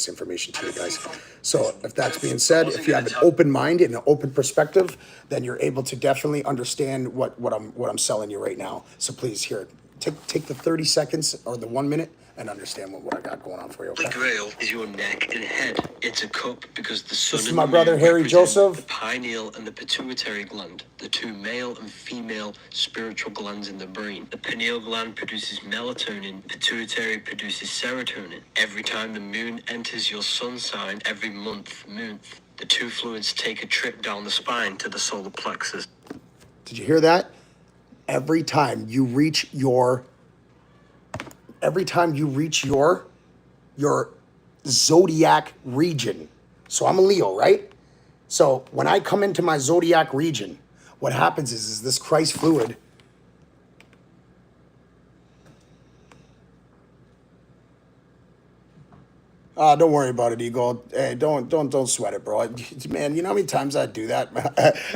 information to you guys. So if that's being said, if you have an open mind and an open perspective, then you're able to definitely understand what I'm selling you right now. So please, here, take the 30 seconds or the 1 minute and understand what I got going on for you. Okay? The Grail is your neck and head. It's a cup because the sun This is and my the brother, moon Harry represent Joseph. the pineal and the pituitary gland, the two male and female spiritual glands in the brain. The pineal gland produces melatonin, pituitary produces serotonin. Every time the moon enters your sun sign, every month, the two fluids take a trip down the spine to the solar plexus. Did you hear that? Every time you reach your zodiac region. So I'm a Leo, right? So when I come into my zodiac region, what happens is this Christ fluid don't worry about it, Eagle. Hey, don't sweat it, bro. Man, you know how many times I do that?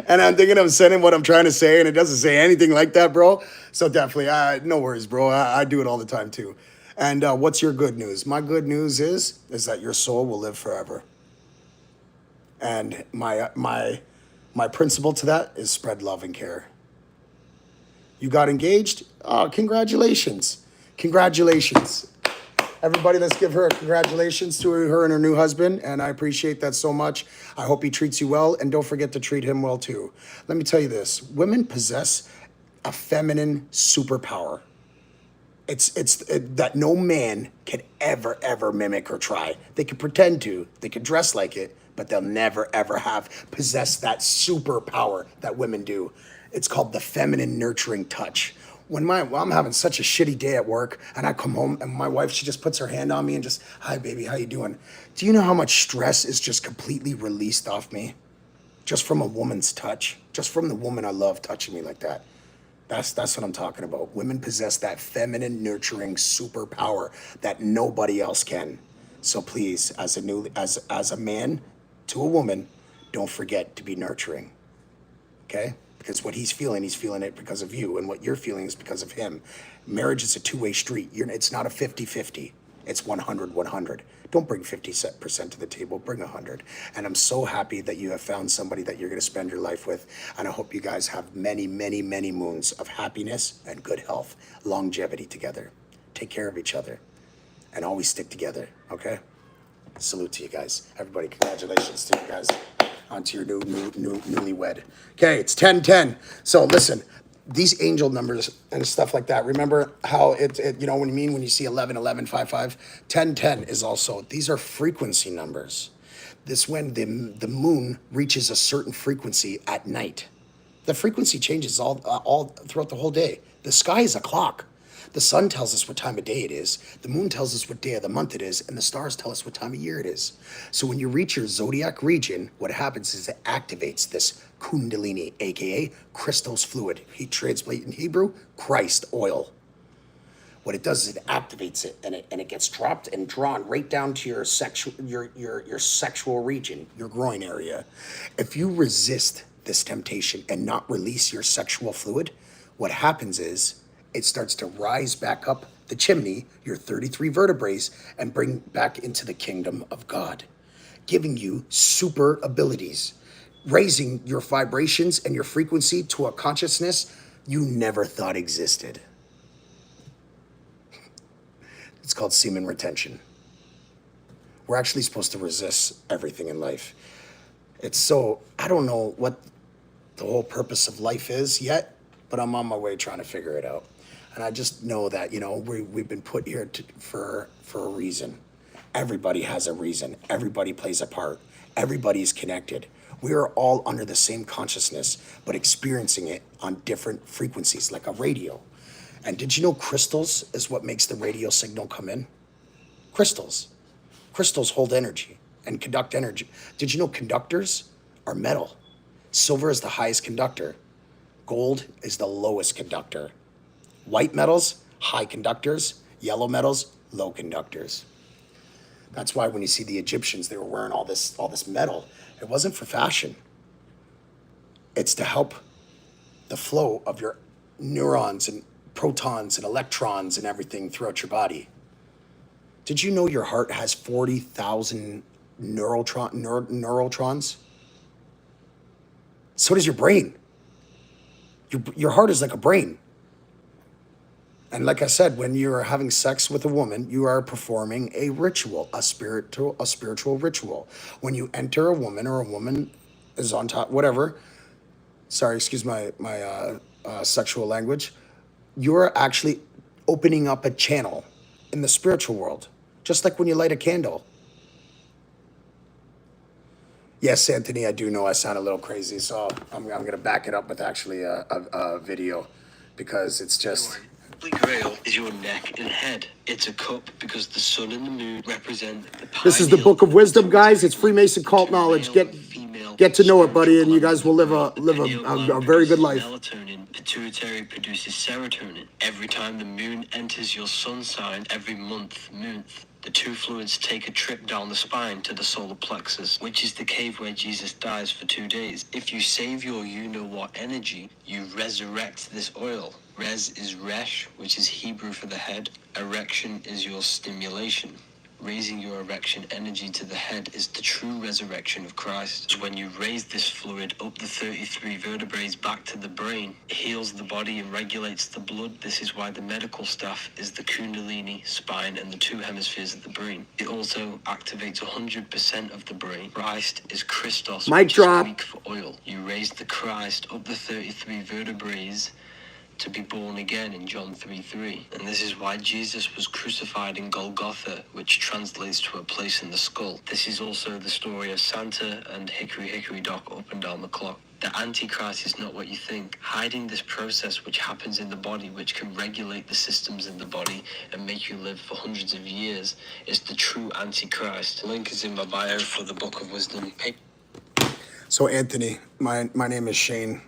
And I'm thinking I'm sending what I'm trying to say, and it doesn't say anything like that, bro. So definitely, no worries, bro. I do it all the time too. And what's your good news? My good news is that your soul will live forever. And my principle to that is spread love and care. You got engaged? Oh, congratulations. Congratulations. Everybody, let's give her a congratulations to her and her new husband, and I appreciate that so much. I hope he treats you well, and don't forget to treat him well too. Let me tell you this: women possess a feminine superpower. It's that no man can ever mimic or try. They can pretend to, they can dress like it, but they'll never ever possess that superpower that women do. It's called the feminine nurturing touch. When I'm having such a shitty day at work and I come home and my wife, she just puts her hand on me and just, hi baby, how you doing? Do you know how much stress is just completely released off me? Just from a woman's touch, just from the woman I love touching me like that. That's what I'm talking about. Women possess that feminine nurturing superpower that nobody else can. So please, as a man to a woman, don't forget to be nurturing. Okay? Because what he's feeling it because of you, and what you're feeling is because of him. Marriage is a two-way street. It's not a 50-50. It's 100-100. Don't bring 50% to the table, bring 100. And I'm so happy that you have found somebody that you're going to spend your life with. And I hope you guys have many moons of happiness and good health, longevity together. Take care of each other and always stick together, okay? Salute to you guys. Everybody, congratulations to you guys onto your newlywed. Okay, it's 10-10. So listen, these angel numbers and stuff like that, remember how you know what I mean when you see 11-11, 5-5? 10-10 is also, these are frequency numbers. This when the moon reaches a certain frequency at night. The frequency changes all throughout the whole day. The sky is a clock. The sun tells us what time of day it is, the moon tells us what day of the month it is, and the stars tell us what time of year it is. So when you reach your zodiac region, what happens is it activates this kundalini, aka Christos fluid. He translates in Hebrew, Christ oil. What it does is it activates it, and it gets dropped and drawn right down to your sexual region, your groin area. If you resist this temptation and not release your sexual fluid, what happens is it starts to rise back up the chimney, your 33 vertebrae, and bring back into the kingdom of God, giving you super abilities, raising your vibrations and your frequency to a consciousness you never thought existed. It's called semen retention. We're actually supposed to resist everything in life. I don't know what the whole purpose of life is yet, but I'm on my way trying to figure it out. And I just know that, we've been put here for a reason. Everybody has a reason. Everybody plays a part. Everybody's connected. We are all under the same consciousness, but experiencing it on different frequencies, like a radio. And did you know crystals is what makes the radio signal come in? Crystals. Crystals hold energy and conduct energy. Did you know conductors are metal? Silver is the highest conductor. Gold is the lowest conductor. White metals, high conductors. Yellow metals, low conductors. That's why when you see the Egyptians, they were wearing all this metal. It wasn't for fashion. It's to help the flow of your neurons and protons and electrons and everything throughout your body. Did you know your heart has 40,000 neurotrons? So does your brain. Your heart is like a brain. And like I said, when you are having sex with a woman, you are performing a ritual, a spiritual ritual. When you enter a woman, or a woman is on top, whatever. Sorry, excuse my sexual language. You're actually opening up a channel in the spiritual world, just like when you light a candle. Yes, Anthony, I do know I sound a little crazy, so I'm going to back it up with actually a video, because it's just... The Grail is your neck and head. It's a cup because the sun and the moon represent the This is the Book of Wisdom, guys. It's Freemason cult knowledge. Get to know it, buddy, and you guys will live a very good life. Melatonin, pituitary produces serotonin. Every time the moon enters your sun sign, every month, the two fluids take a trip down the spine to the solar plexus, which is the cave where Jesus dies for 2 days. If you save your you-know-what energy, you resurrect this oil. Res is resh, which is Hebrew for the head. Erection is your stimulation. Raising your erection energy to the head is the true resurrection of Christ. When you raise this fluid up the 33 vertebrae back to the brain, it heals the body and regulates the blood. This is why the medical staff is the kundalini, spine, and the 2 hemispheres of the brain. It also activates 100% of the brain. Christ is Christos, Mic drop. Greek for oil. You raise the Christ up the 33 vertebrae to be born again in John 3:3. And this is why Jesus was crucified in Golgotha, which translates to a place in the skull. This is also the story of Santa and Hickory Hickory Dock up and down the clock. The Antichrist is not what you think. Hiding this process which happens in the body, which can regulate the systems in the body and make you live for hundreds of years, is the true Antichrist. Link is in my bio for the Book of Wisdom. So Anthony, my name is Shane.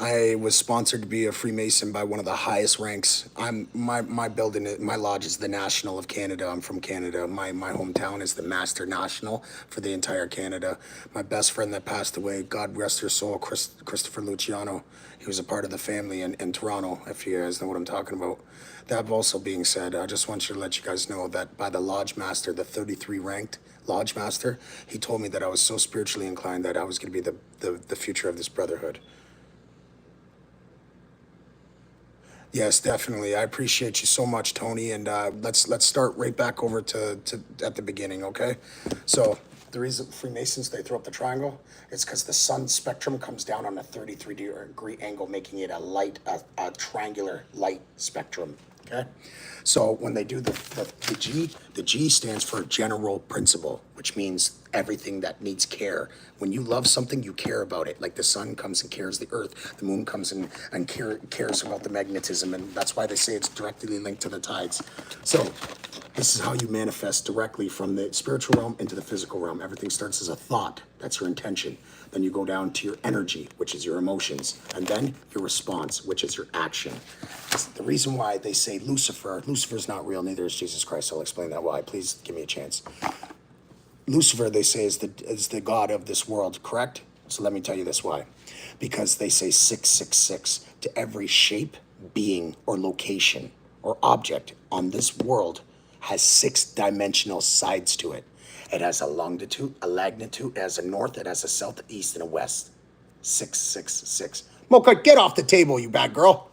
I was sponsored to be a Freemason by one of the highest ranks. My building, my lodge is the National of Canada. I'm from Canada. My hometown is the Master National for the entire Canada. My best friend that passed away, God rest her soul, Christopher Luciano. He was a part of the family in Toronto, if you guys know what I'm talking about. That also being said, I just want you to let you guys know that by the Lodge Master, the 33 ranked Lodge Master, he told me that I was so spiritually inclined that I was going to be the future of this brotherhood. Yes, definitely. I appreciate you so much, Tony. And let's start right back over to at the beginning, okay? So the reason Freemasons, they throw up the triangle, it's because the sun spectrum comes down on a 33-degree angle, making it a triangular light spectrum, okay? So when they do the G stands for general principle, which means everything that needs care. When you love something, you care about it. Like the sun comes and cares the earth, the moon comes and cares about the magnetism, and that's why they say it's directly linked to the tides. So this is how you manifest directly from the spiritual realm into the physical realm. Everything starts as a thought. That's your intention. Then you go down to your energy, which is your emotions, and then your response, which is your action. The reason why they say Lucifer's not real, neither is Jesus Christ. I'll explain that why. Please give me a chance. Lucifer, they say, is the god of this world, correct? So let me tell you this why. Because they say 666 to every shape, being, or location, or object on this world has 6-dimensional sides to it. It has a longitude, a magnitude, it has a north, it has a south, east, and a west. 666. Mocha, get off the table, you bad girl.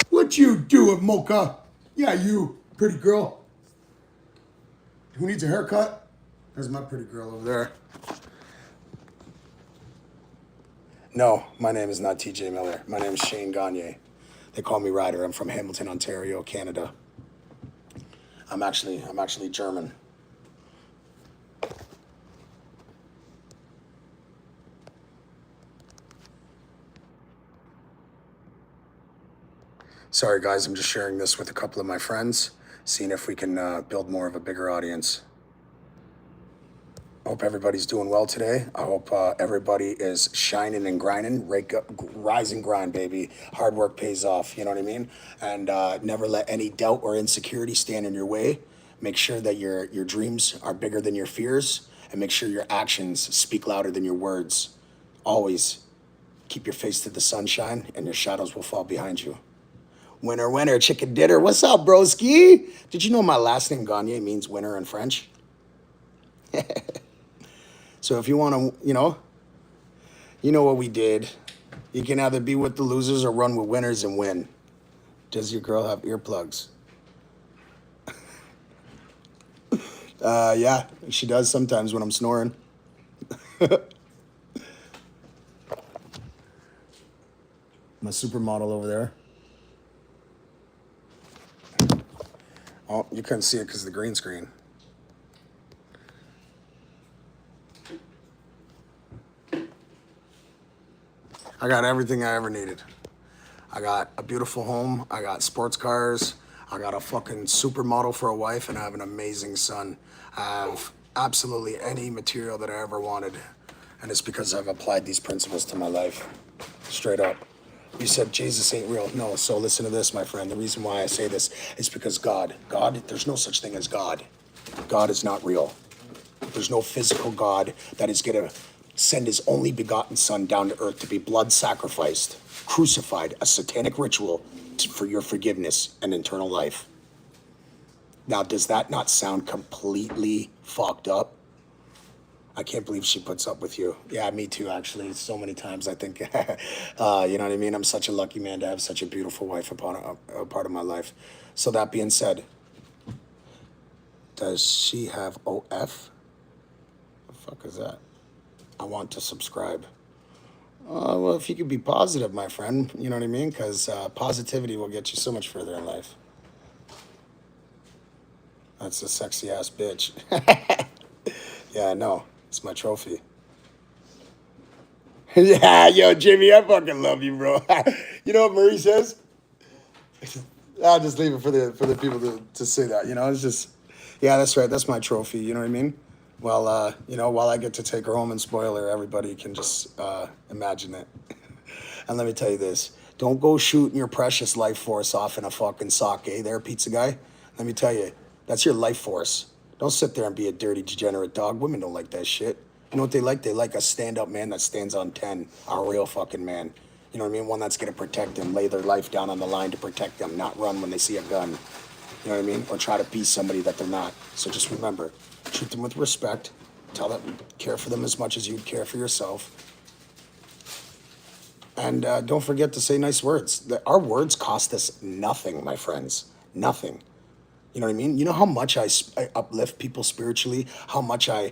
What you doing, Mocha? Yeah, you, pretty girl. Who needs a haircut? There's my pretty girl over there. No, my name is not TJ Miller. My name is Shane Gagne. They call me Ryder. I'm from Hamilton, Ontario, Canada. I'm actually German. Sorry guys, I'm just sharing this with a couple of my friends, seeing if we can build more of a bigger audience. I hope everybody's doing well today. I hope everybody is shining and grinding. Rise and grind, baby. Hard work pays off, you know what I mean? And never let any doubt or insecurity stand in your way. Make sure that your dreams are bigger than your fears, and make sure your actions speak louder than your words. Always keep your face to the sunshine, and your shadows will fall behind you. Winner, winner, chicken dinner. What's up, broski? Did you know my last name Gagne means winner in French? So if you want to, you know what we did. You can either be with the losers or run with winners and win. Does your girl have earplugs? Yeah, she does sometimes when I'm snoring. My supermodel over there. Oh, you couldn't see it because of the green screen. I got everything I ever needed. I got a beautiful home. I got sports cars. I got a fucking supermodel for a wife, and I have an amazing son. I have absolutely any material that I ever wanted. And it's because I've applied these principles to my life. Straight up. You said Jesus ain't real. No, so listen to this, my friend. The reason why I say this is because God, there's no such thing as God. God is not real. There's no physical God that is going to send his only begotten son down to earth to be blood sacrificed, crucified, a satanic ritual for your forgiveness and eternal life. Now, does that not sound completely fucked up? I can't believe she puts up with you. Yeah, me too, actually. So many times I think, you know what I mean? I'm such a lucky man to have such a beautiful wife upon a part of my life. So that being said, does she have OF? The fuck is that? I want to subscribe. Well, if you could be positive, my friend, you know what I mean? Because positivity will get you so much further in life. That's a sexy ass bitch. Yeah, I know. It's my trophy. Yeah, yo, Jimmy, I fucking love you, bro. You know what Murray says? I'll just leave it for the people to say that. You know, it's just, yeah, that's right. That's my trophy. You know what I mean? Well, you know, while I get to take her home and spoil her, everybody can just imagine it. And let me tell you this. Don't go shooting your precious life force off in a fucking sock, there, pizza guy? Let me tell you, that's your life force. Don't sit there and be a dirty, degenerate dog. Women don't like that shit. You know what they like? They like a stand-up man that stands on 10. A real fucking man. You know what I mean? One that's going to protect them, lay their life down on the line to protect them, not run when they see a gun. You know what I mean? Or try to be somebody that they're not. So just remember, treat them with respect. Tell them, care for them as much as you'd care for yourself. And don't forget to say nice words. Our words cost us nothing, my friends. Nothing. You know what I mean? You know how much I uplift people spiritually? How much I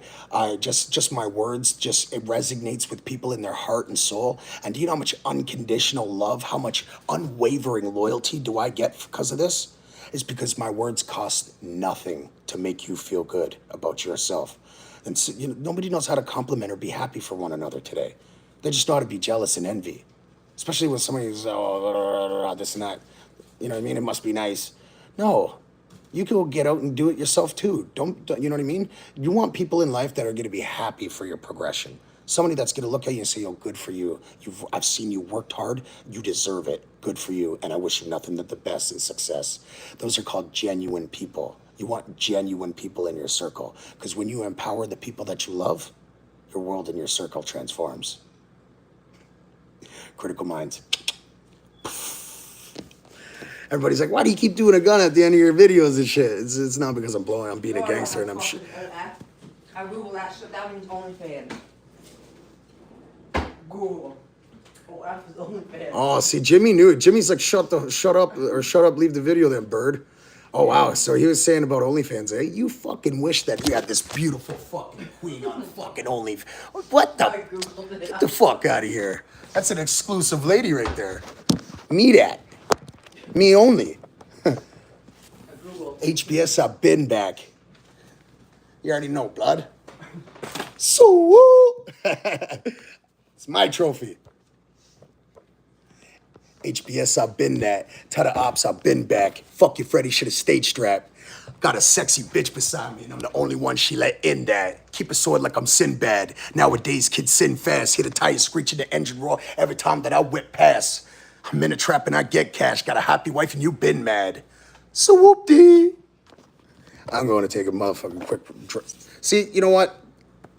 just my words, it resonates with people in their heart and soul? And do you know how much unconditional love, how much unwavering loyalty do I get because of this? is because my words cost nothing to make you feel good about yourself. And so, nobody knows how to compliment or be happy for one another today. They just know how to be jealous and envy. Especially when somebody who's, this and that. You know what I mean? It must be nice. No. You can go get out and do it yourself too. Don't you know what I mean? You want people in life that are going to be happy for your progression. Somebody that's going to look at you and say, "Oh, good for you. I've seen you worked hard. You deserve it. Good for you. And I wish you nothing but the best and success." Those are called genuine people. You want genuine people in your circle, because when you empower the people that you love, your world and your circle transforms. Critical minds. Everybody's like, "Why do you keep doing a gun at the end of your videos and shit?" It's not because I'm being a gangster and I'm shit. I Google that shit. That means OnlyFans. Google. OF is OnlyFans. Oh, see, Jimmy knew it. Jimmy's like, shut up, leave the video then, bird. Oh, wow. So he was saying about OnlyFans, eh? You fucking wish that you had this beautiful fucking queen on fucking OnlyFans. What the? Get the fuck out of here. That's an exclusive lady right there. Me that. Me only. HBS, I've been back. You already know, blood. So, it's my trophy. HBS, I've been that. Tell the ops, I've been back. Fuck you, Freddie, should have stage strapped. Got a sexy bitch beside me, and I'm the only one she let in that. Keep a sword like I'm Sinbad. Nowadays, kids sin fast. Hear the tires screeching, the engine roar every time that I whip past. I'm in a trap and I get cash. Got a happy wife and you been mad. So whoop-dee. I'm going to take a motherfucking quick... See, you know what?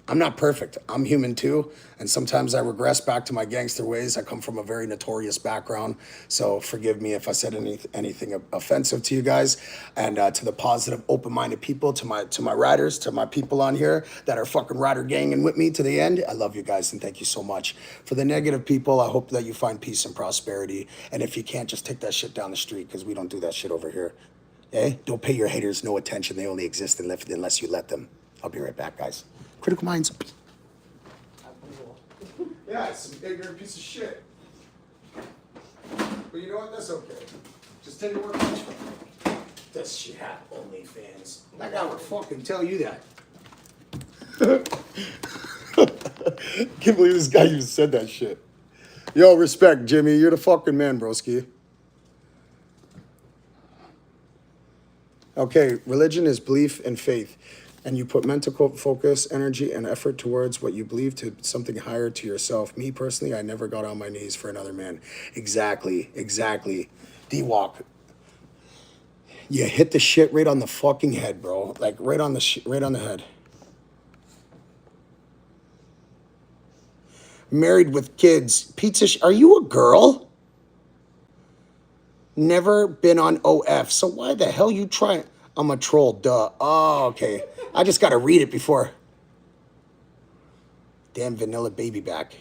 I'm not perfect. I'm human too. And sometimes I regress back to my gangster ways. I come from a very notorious background. So forgive me if I said anything offensive to you guys. And to the positive, open-minded people, to my riders, to my people on here that are fucking rider ganging with me to the end. I love you guys and thank you so much. For the negative people, I hope that you find peace and prosperity. And if you can't, just take that shit down the street, because we don't do that shit over here. Okay? Don't pay your haters no attention. They only exist unless you let them. I'll be right back, guys. Critical minds. Yeah, it's some ignorant piece of shit. But you know what? That's okay. Just tell you where it comes from. Does she have OnlyFans? That guy would fucking tell you that. Can't believe this guy even said that shit. Yo, respect, Jimmy. You're the fucking man, broski. Okay, religion is belief and faith. And you put mental focus, energy, and effort towards what you believe to something higher to yourself. Me, personally, I never got on my knees for another man. Exactly. D-Walk. You hit the shit right on the fucking head, bro. Like, right on the head. Married with kids. Are you a girl? Never been on OF. So why the hell you trying? I'm a troll, duh. Oh, okay. I just got to read it before. Damn vanilla baby back.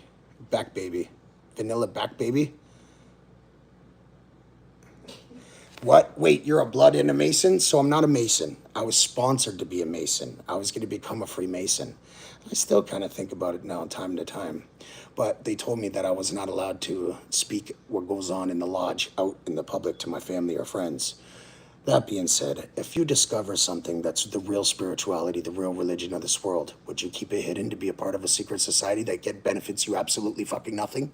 Back baby. Vanilla back baby. What? Wait, you're a blood and a Mason? So I'm not a Mason. I was sponsored to be a Mason. I was going to become a Freemason. I still kind of think about it now, time to time. But they told me that I was not allowed to speak what goes on in the lodge out in the public to my family or friends. That being said, if you discover something that's the real spirituality, the real religion of this world, would you keep it hidden to be a part of a secret society that benefits you absolutely fucking nothing?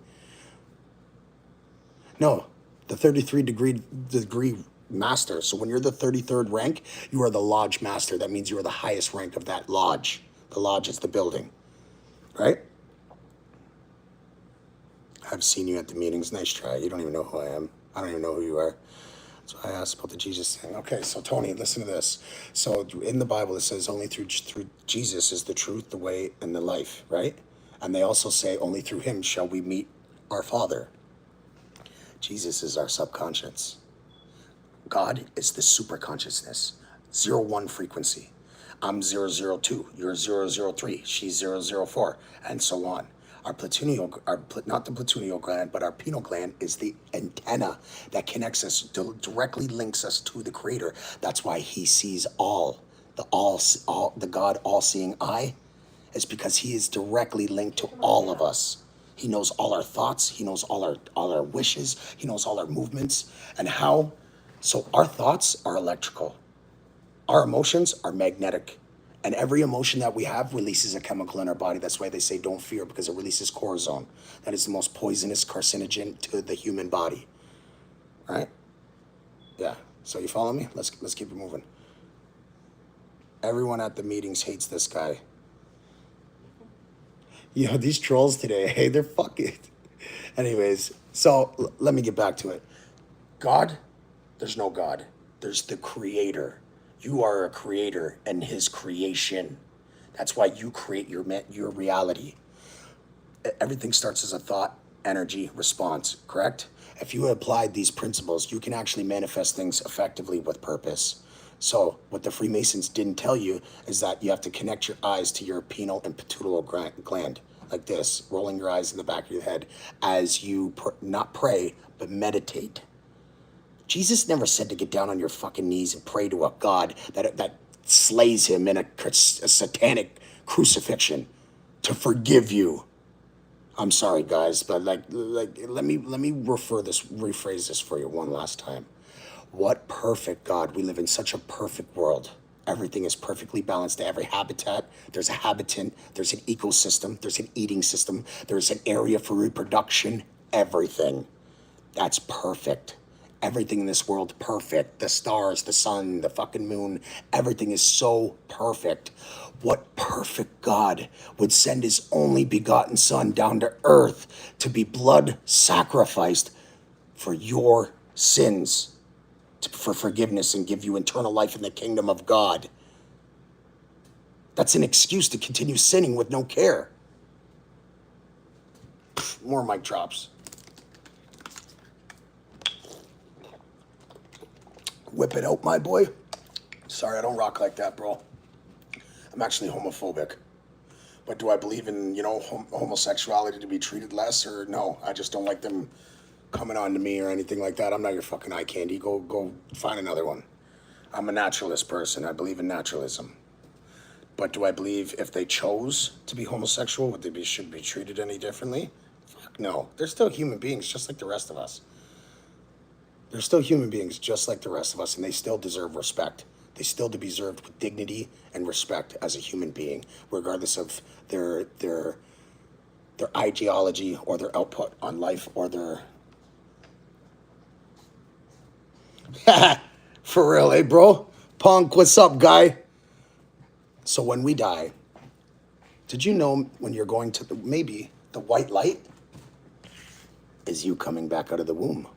No, the 33 degree master. So when you're the 33rd rank, you are the lodge master. That means you are the highest rank of that lodge. The lodge is the building, right? I've seen you at the meetings. Nice try. You don't even know who I am. I don't even know who you are. So I asked about the Jesus thing. Okay, so Tony, listen to this. So in the Bible, it says only through Jesus is the truth, the way, and the life, right? And they also say only through him shall we meet our Father. Jesus is our subconscious. God is the super consciousness. 0-1 frequency. I'm 002, you're 003, she's 004, and so on. Not the plutonial gland, but our pineal gland is the antenna that connects us, directly links us to the Creator. That's why he sees all. The God all-seeing eye is because he is directly linked to all of us. He knows all our thoughts. He knows all our wishes. He knows all our movements. And how So our thoughts are electrical. Our emotions are magnetic. And every emotion that we have releases a chemical in our body. That's why they say don't fear, because it releases cortisol. That is the most poisonous carcinogen to the human body. Right? Yeah. So you follow me? Let's keep it moving. Everyone at the meetings hates this guy. You know, these trolls today, hey, they're fucking. Anyways, so let me get back to it. God, there's no God. There's the creator. You are a creator and his creation. That's why you create your reality. Everything starts as a thought, energy, response, correct? If you applied these principles, you can actually manifest things effectively with purpose. So what the Freemasons didn't tell you is that you have to connect your eyes to your pineal and pituitary gland, like this, rolling your eyes in the back of your head as you not pray, but meditate. Jesus never said to get down on your fucking knees and pray to a God that slays him in a satanic crucifixion to forgive you. I'm sorry, guys, but let me rephrase this for you one last time. What perfect God. We live in such a perfect world. Everything is perfectly balanced. Every habitat, there's a habitant, there's an ecosystem, there's an eating system, there's an area for reproduction, everything. That's perfect. Everything in this world, perfect. The stars, the sun, the fucking moon, everything is so perfect. What perfect God would send his only begotten son down to earth to be blood sacrificed for your sins, for forgiveness, and give you eternal life in the kingdom of God? That's an excuse to continue sinning with no care. More mic drops. Whip it out, my boy. Sorry, I don't rock like that, bro. I'm actually homophobic. But do I believe in, homosexuality to be treated less, or no? I just don't like them coming on to me or anything like that. I'm not your fucking eye candy. Go find another one. I'm a naturalist person. I believe in naturalism. But do I believe if they chose to be homosexual, should be treated any differently? Fuck no. They're still human beings just like the rest of us. They're still human beings just like the rest of us, and they still deserve respect. They still deserve with dignity and respect as a human being, regardless of their ideology or their output on life or their... For real, eh, bro? Punk, what's up, guy? So when we die, did you know when you're going to maybe the white light is you coming back out of the womb?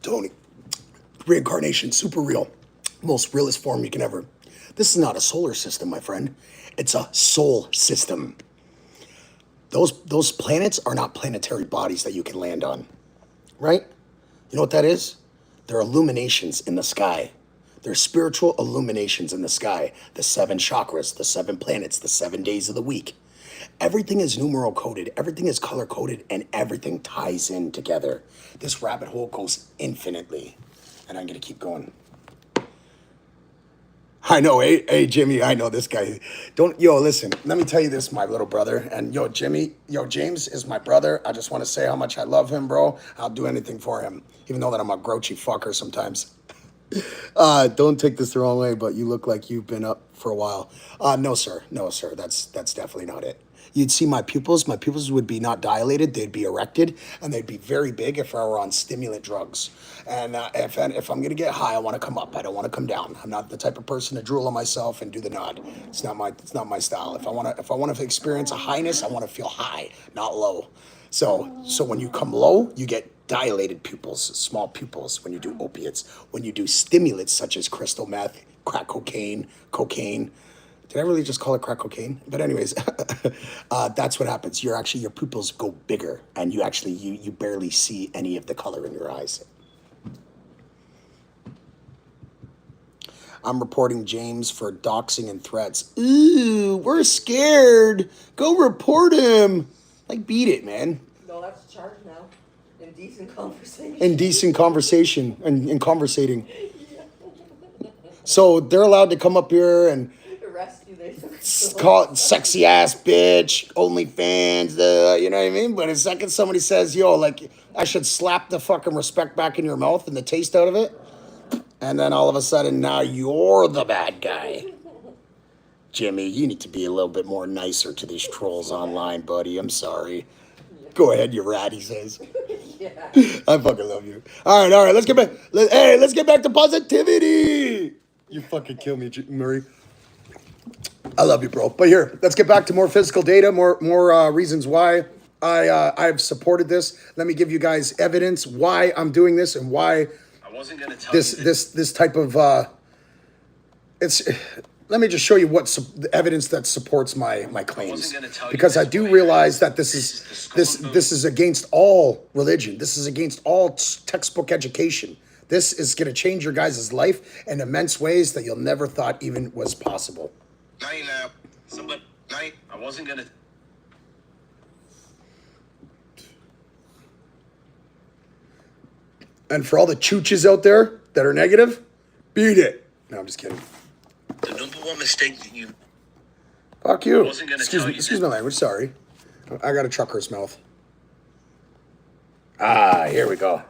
Tony, reincarnation, super real. Most realest form you can ever. This is not a solar system, my friend. It's a soul system. Those planets are not planetary bodies that you can land on, right? You know what that is? They're illuminations in the sky. They're spiritual illuminations in the sky. The 7 chakras, the 7 planets, the 7 days of the week. Everything is numeral coded, everything is color coded, and everything ties in together. This rabbit hole goes infinitely. And I'm gonna keep going. I know, hey Jimmy, I know this guy. Listen, let me tell you this, my little brother. And James is my brother. I just wanna say how much I love him, bro. I'll do anything for him, even though that I'm a grouchy fucker sometimes. Don't take this the wrong way, but you look like you've been up for a while. No, sir. That's definitely not it. You'd see my pupils. My pupils would be not dilated. They'd be erected, and they'd be very big if I were on stimulant drugs. And if I'm gonna get high, I want to come up. I don't want to come down. I'm not the type of person to drool on myself and do the nod. It's not my style. If I want to experience a highness, I want to feel high, not low. So when you come low, you get dilated pupils, small pupils when you do opiates. When you do stimulants such as crystal meth, crack cocaine. Did I really just call it crack cocaine? But anyways, that's what happens. Your pupils go bigger, and you barely see any of the color in your eyes. I'm reporting James for doxing and threats. Ooh, we're scared. Go report him. Beat it, man. No, that's a charge now. Indecent conversation. Indecent conversation and conversating. So they're allowed to come up here and Arrest you, they call it sexy ass bitch, OnlyFans, you know what I mean? But the second somebody says, yo, like, I should slap the fucking respect back in your mouth and the taste out of it, and then all of a sudden now you're the bad guy. Jimmy, you need to be a little bit more nicer to these trolls online, buddy. I'm sorry. Go ahead, you rat, he says. Yeah. I fucking love you. All right, let's get back. Let's get back to positivity. You fucking kill me, Murray. I love you, bro. But here, let's get back to more physical data, more reasons why I've supported this. Let me give you guys evidence why I'm doing this and why I wasn't going to tell this type of it's. Let me just show you the evidence that supports my claims, because I do realize that this is against all religion. This is against all textbook education. This is going to change your guys' life in immense ways that you'll never thought even was possible. Night now. Somebody. Night. I wasn't going to. And for all the chooches out there that are negative, beat it. No, I'm just kidding. The number one mistake that you... Fuck you. wasn't gonna Excuse tell me. you Excuse that- my language. Sorry. I got a trucker's mouth. Ah, here we go.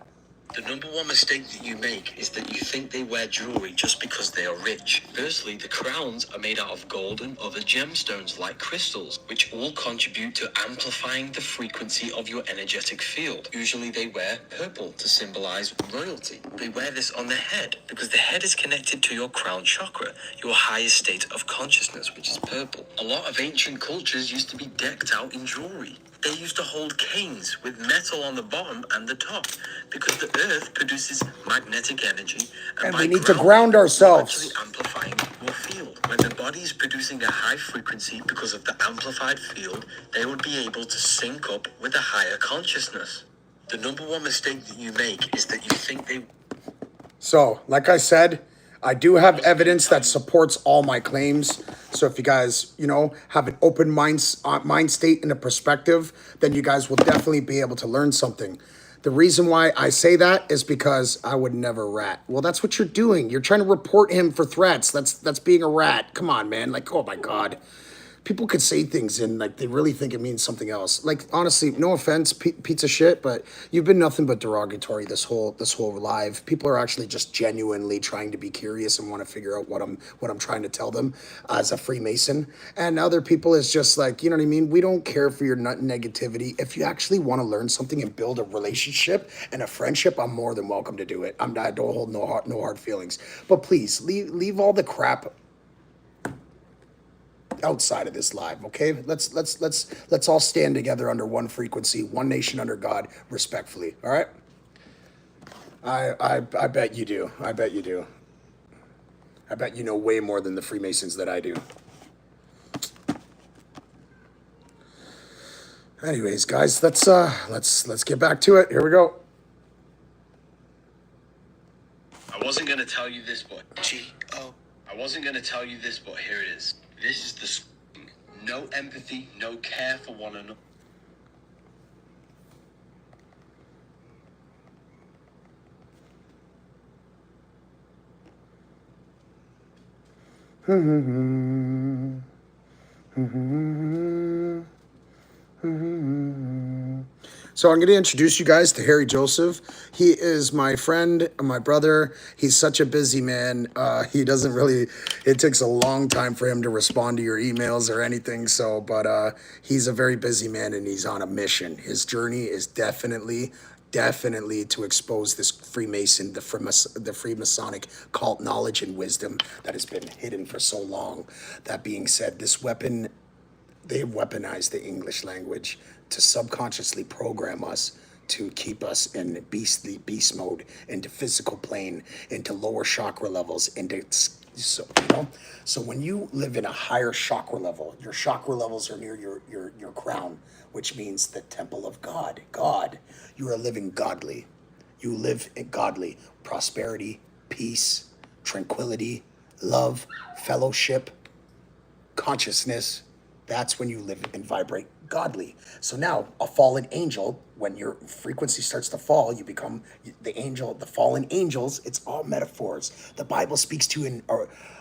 The number one mistake that you make is that you think they wear jewelry just because they are rich. Firstly, the crowns are made out of gold and other gemstones like crystals, which all contribute to amplifying the frequency of your energetic field. Usually they wear purple to symbolize royalty. They wear this on their head because the head is connected to your crown chakra, your highest state of consciousness, which is purple. A lot of ancient cultures used to be decked out in jewelry. They used to hold canes with metal on the bottom and the top because the earth produces magnetic energy, And by we need to grounding, ground you're ourselves. actually amplifying your field. When the body is producing a high frequency because of the amplified field, they would be able to sync up with a higher consciousness. The number one mistake that you make is that you think they... So, like I said, I do have evidence that supports all my claims. So if you guys, have an open mind state and a perspective, then you guys will definitely be able to learn something. The reason why I say that is because I would never rat. Well, that's what you're doing. You're trying to report him for threats. That's being a rat. Come on, man. Like, oh my God. People could say things and like they really think it means something else. Like, honestly, no offense, pizza shit, but you've been nothing but derogatory this whole live. People are actually just genuinely trying to be curious and want to figure out what I'm trying to tell them as a Freemason. And other people is just like, you know what I mean? We don't care for your negativity. If you actually want to learn something and build a relationship and a friendship, I'm more than welcome to do it. I don't hold no hard feelings. But please leave all the crap outside of this live, okay? Let's all stand together under one frequency, one nation under God, respectfully. All right? I bet you do. I bet you do. I bet you know way more than the Freemasons that I do. Anyways, guys, let's get back to it. Here we go. I wasn't going to tell you this, but... I wasn't going to tell you this, but here it is. This is the scream. No empathy, no care for one another. So I'm going to introduce you guys to Harry Joseph. He is my friend, my brother. He's such a busy man. He doesn't really, it takes a long time for him to respond to your emails or anything. So, but he's a very busy man and he's on a mission. His journey is definitely to expose this Freemason, the Freemasonic cult knowledge and wisdom that has been hidden for so long. That being said, this weapon, they have weaponized the English language to subconsciously program us to keep us in beast mode, into physical plane, into lower chakra levels, so when you live in a higher chakra level, your chakra levels are near your crown, which means the temple of God. God, you are living godly. You live in godly prosperity, peace, tranquility, love, fellowship, consciousness. That's when you live and vibrate godly. So now a fallen angel, when your frequency starts to fall, you become the fallen angels. It's all metaphors. The Bible speaks to in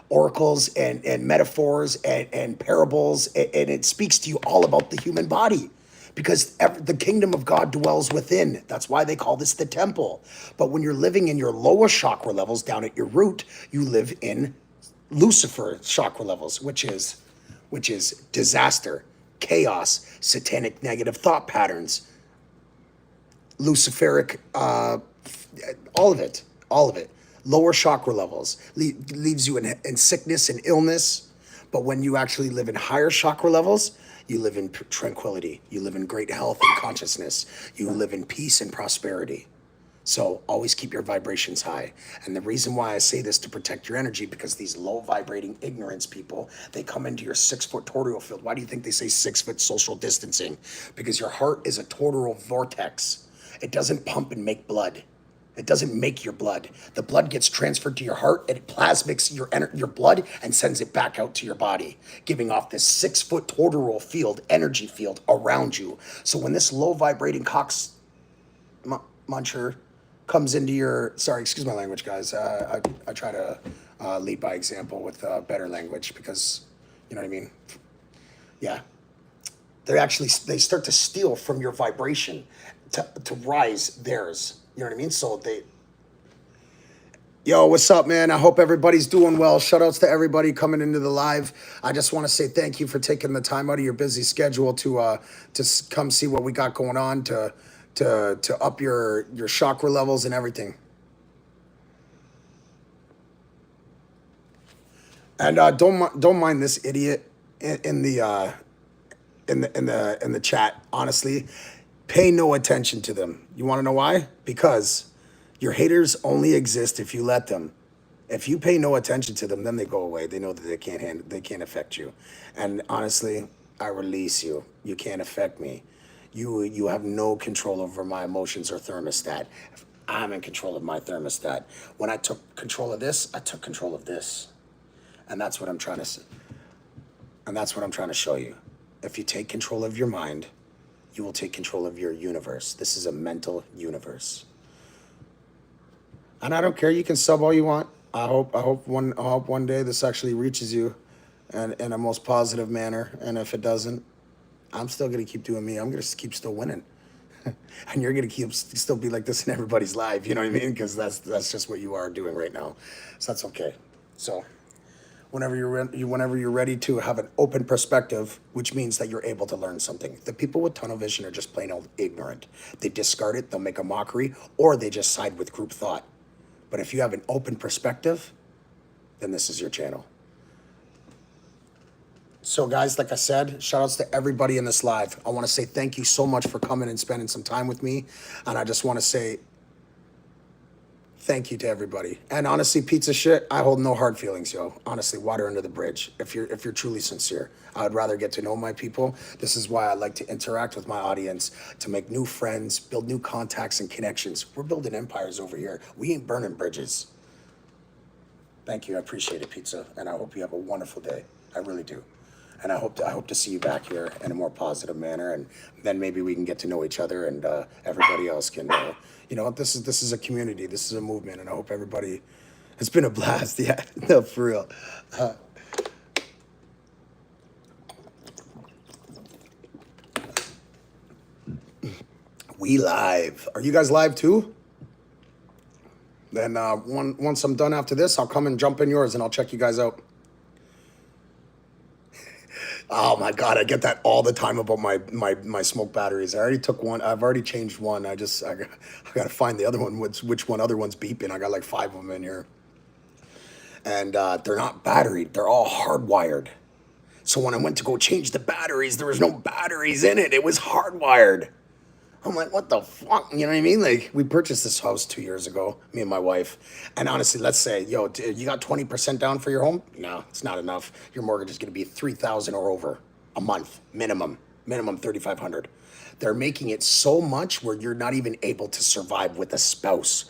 oracles and metaphors and parables, and it speaks to you all about the human body. Because the kingdom of God dwells within. That's why they call this the temple. But when you're living in your lower chakra levels down at your root, you live in Lucifer chakra levels, which is disaster, chaos, satanic negative thought patterns, Luciferic, all of it. Lower chakra levels leaves you in sickness and illness. But when you actually live in higher chakra levels, you live in tranquility. You live in great health and consciousness. You live in peace and prosperity. So always keep your vibrations high. And the reason why I say this to protect your energy, because these low vibrating ignorance people, they come into your 6-foot toroidal field. Why do you think they say 6-foot social distancing? Because your heart is a toroidal vortex. It doesn't pump and make blood. It doesn't make your blood. The blood gets transferred to your heart, and it plasmics your blood and sends it back out to your body, giving off this 6-foot toroidal field, energy field around you. So when this low vibrating cox muncher comes into your, sorry, excuse my language, guys. I try to lead by example with better language, because, you know what I mean? Yeah. They start to steal from your vibration to rise theirs. You know what I mean? So yo, what's up, man? I hope everybody's doing well. Shout outs to everybody coming into the live. I just want to say thank you for taking the time out of your busy schedule to come see what we got going on, to up your chakra levels and everything. And don't mind this idiot in the chat. Honestly, pay no attention to them. You want to know why? Because your haters only exist if you let them. If you pay no attention to them, then they go away. They know that they can't affect you. And honestly, I release you. You can't affect me. You have no control over my emotions or thermostat. I'm in control of my thermostat. When I took control of this, I took control of this. And that's what I'm trying to show you. If you take control of your mind, you will take control of your universe. This is a mental universe. And I don't care, you can sub all you want. I hope one day this actually reaches you in a most positive manner. And if it doesn't, I'm still gonna keep doing me. I'm gonna keep still winning. And you're gonna still be like this in everybody's life, you know what I mean? Because that's just what you are doing right now. So that's okay. So whenever you're ready to have an open perspective, which means that you're able to learn something. The people with tunnel vision are just plain old ignorant. They discard it, they'll make a mockery, or they just side with group thought. But if you have an open perspective, then this is your channel. So guys, like I said, shout outs to everybody in this live. I want to say thank you so much for coming and spending some time with me. And I just want to say thank you to everybody. And honestly, pizza shit, I hold no hard feelings, yo. Honestly, water under the bridge. If you're truly sincere, I would rather get to know my people. This is why I like to interact with my audience, to make new friends, build new contacts and connections. We're building empires over here. We ain't burning bridges. Thank you. I appreciate it, pizza. And I hope you have a wonderful day. I really do. And I hope to see you back here in a more positive manner, and then maybe we can get to know each other, and everybody else can. You know, this is a community. This is a movement, and I hope everybody. It's been a blast. Yeah, no, for real. We live. Are you guys live too? Then once I'm done after this, I'll come and jump in yours, and I'll check you guys out. Oh my God, I get that all the time about my smoke batteries. I already took one. I've already changed one. I got to find the other one. Which one other one's beeping? I got like 5 of them in here. And they're not batteried. They're all hardwired. So when I went to go change the batteries, there was no batteries in it. It was hardwired. I'm like, what the fuck? You know what I mean? Like, we purchased this house 2 years ago, me and my wife. And honestly, let's say, yo, you got 20% down for your home? No, it's not enough. Your mortgage is going to be $3,000 or over a month, minimum $3,500. They're making it so much where you're not even able to survive with a spouse.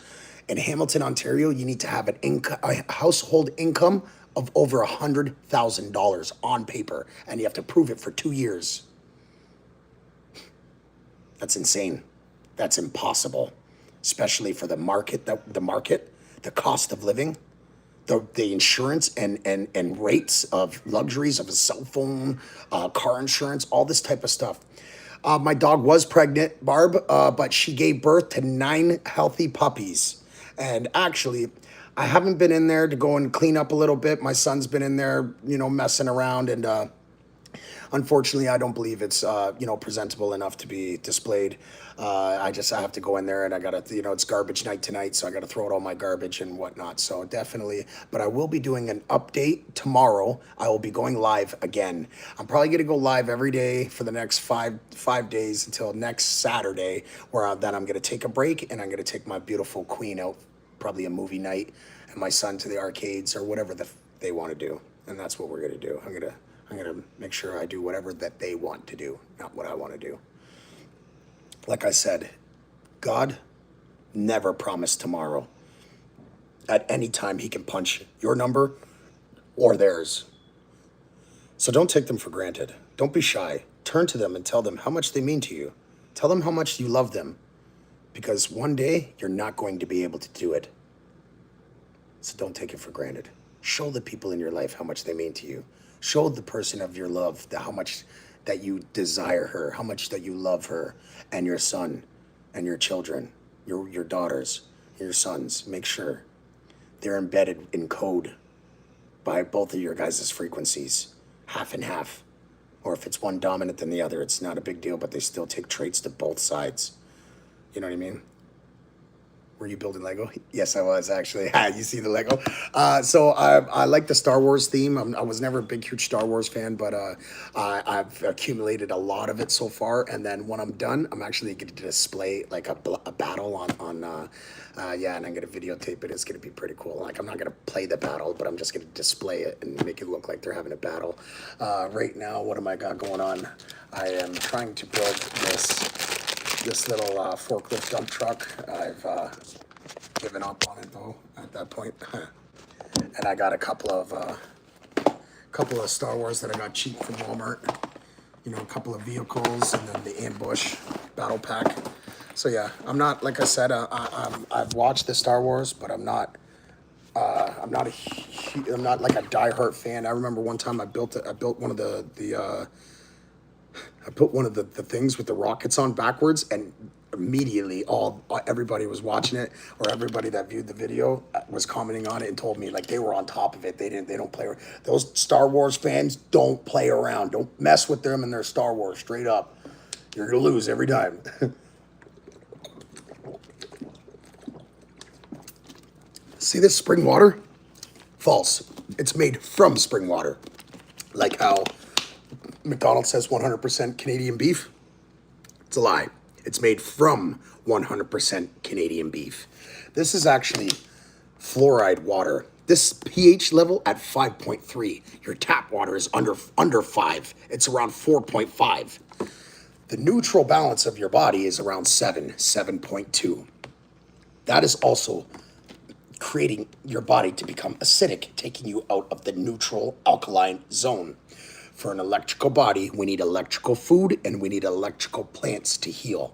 In Hamilton, Ontario, you need to have a household income of over $100,000 on paper, and you have to prove it for 2 years. That's insane. That's impossible, especially for the market, the cost of living, the insurance and rates of luxuries of a cell phone, car insurance, all this type of stuff. My dog was pregnant, Barb, but she gave birth to 9 healthy puppies. And actually, I haven't been in there to go and clean up a little bit. My son's been in there, messing around, and unfortunately, I don't believe it's presentable enough to be displayed. I have to go in there, and I gotta, it's garbage night tonight, so I gotta throw out all my garbage and whatnot. So definitely, but I will be doing an update tomorrow. I will be going live again. I'm probably gonna go live every day for the next five days until next Saturday, where then I'm gonna take a break and I'm gonna take my beautiful queen out, probably a movie night, and my son to the arcades or whatever they want to do, and that's what we're gonna do. I'm gonna make sure I do whatever that they want to do, not what I want to do. Like I said, God never promised tomorrow. At any time, he can punch your number or theirs. So don't take them for granted. Don't be shy. Turn to them and tell them how much they mean to you. Tell them how much you love them, because one day you're not going to be able to do it. So don't take it for granted. Show the people in your life how much they mean to you. Show the person of your love how much that you desire her, how much that you love her and your son and your children, your daughters, your sons. Make sure they're embedded in code by both of your guys' frequencies, half and half. Or if it's one dominant than the other, it's not a big deal, but they still take traits to both sides. You know what I mean? Were you building Lego? Yes, I was actually. You see the Lego? So I like the Star Wars theme. I was never a big, huge Star Wars fan, but I've accumulated a lot of it so far. And then when I'm done, I'm actually going to display like a battle on and I'm going to videotape it. It's going to be pretty cool. Like, I'm not going to play the battle, but I'm just going to display it and make it look like they're having a battle. Right now, what am I got going on? I am trying to build this little forklift dump truck. I've given up on it though at that point. And I got a couple of Star Wars that I got cheap from Walmart. A couple of vehicles, and then the ambush battle pack. So yeah, I'm not, like I said, I've watched the Star Wars, but I'm not like a diehard fan. I remember one time I built one of I put one of the things with the rockets on backwards, and immediately everybody was watching it, or everybody that viewed the video was commenting on it and told me like they were on top of it. They don't play. Those Star Wars fans don't play around. Don't mess with them and their Star Wars. Straight up, you're gonna lose every time. See this spring water? False. It's made from spring water. Like how McDonald's says 100% Canadian beef. It's a lie. It's made from 100% Canadian beef. This is actually fluoride water. This pH level at 5.3. Your tap water is under 5. It's around 4.5. The neutral balance of your body is around 7.2. That is also creating your body to become acidic, taking you out of the neutral alkaline zone. For an electrical body, we need electrical food and we need electrical plants to heal.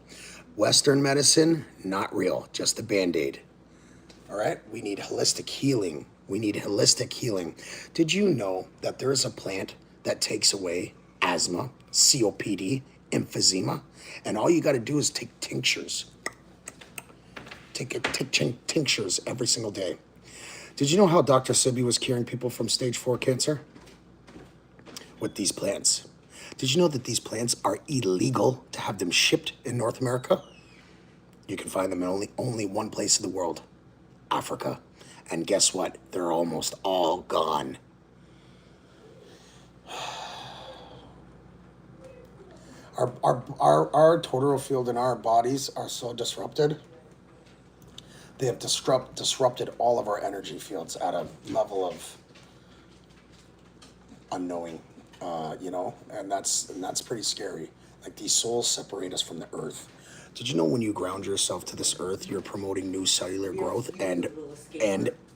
Western medicine, not real, just a Band-Aid. All right, we need holistic healing. Did you know that there is a plant that takes away asthma, COPD, emphysema? And all you got to do is take tinctures. Take tinctures every single day. Did you know how Dr. Cibby was curing people from stage 4 cancer? With these plants. Did you know that these plants are illegal to have them shipped in North America? You can find them in only one place in the world, Africa. And guess what? They're almost all gone. Our total field in our bodies are so disrupted. They have disrupted all of our energy fields at a level of unknowing. And that's pretty scary. Like, these souls separate us from the earth. Did you know when you ground yourself to this earth, you're promoting new cellular growth and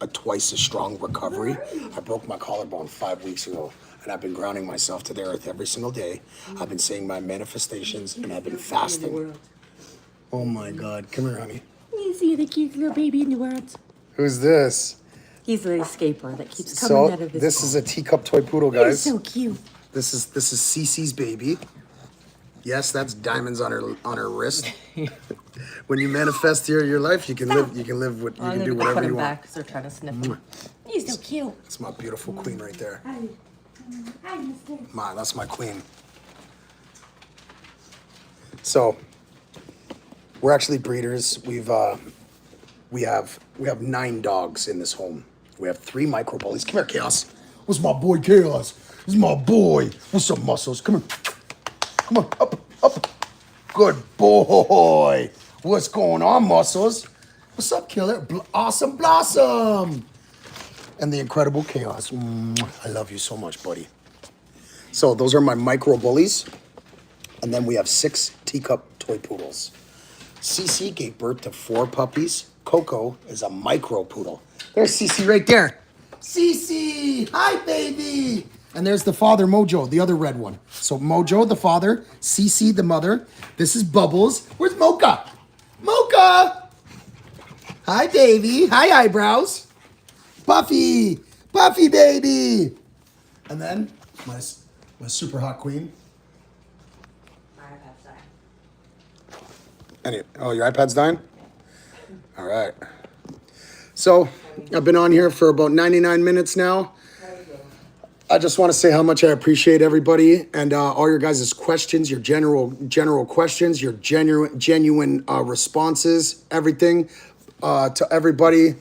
a twice as strong recovery? I broke my collarbone 5 weeks ago, and I've been grounding myself to the earth every single day. I've been saying my manifestations, and I've been fasting. Oh my God. Come here, honey. You see the cute little baby in the world. Who's this? He's a escaper that keeps coming So out of his this is a teacup toy poodle, guys. He's so cute. This is Cece's baby. Yes, that's diamonds on her wrist. When you manifest your life, you can live what you can do whatever you want. Back because they're trying to sniff him. He's so cute. That's my beautiful queen right there. Hi, mister. That's my queen. So we're actually breeders. We have 9 dogs in this home. We have 3 micro bullies. Come here, Chaos. What's my boy Chaos? This is my boy. What's up, Muscles? Come here. Come on, up. Good boy. What's going on, Muscles? What's up, Killer? Awesome Blossom. And the incredible Chaos. I love you so much, buddy. So those are my micro bullies. And then we have 6 teacup toy poodles. Cece gave birth to 4 puppies. Coco is a micro poodle. There's Cece right there. Cece, hi, baby. And there's the father, Mojo, the other red one. So Mojo, the father, Cece, the mother. This is Bubbles. Where's Mocha? Mocha. Hi, baby. Hi, eyebrows. Buffy, baby. And then my super hot queen. My iPad's dying. Your iPad's dying? All right. So I've been on here for about 99 minutes now. I just want to say how much I appreciate everybody and all your guys' questions, your general questions, your genuine responses, everything to everybody.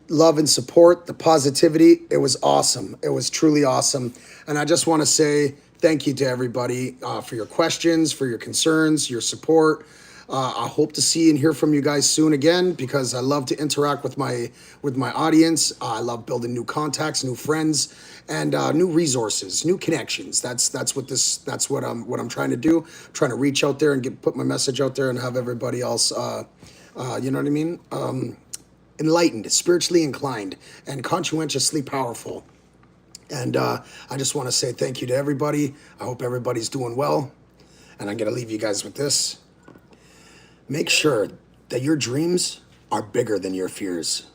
Love and support, the positivity. It was awesome. It was truly awesome. And I just want to say thank you to everybody for your questions, for your concerns, your support. I hope to see and hear from you guys soon again because I love to interact with my audience. I love building new contacts, new friends, and new resources, new connections. That's what I'm trying to do. Trying to reach out there and put my message out there and have everybody else, you know what I mean, enlightened, spiritually inclined, and conscientiously powerful. And I just want to say thank you to everybody. I hope everybody's doing well. And I'm gonna leave you guys with this. Make sure that your dreams are bigger than your fears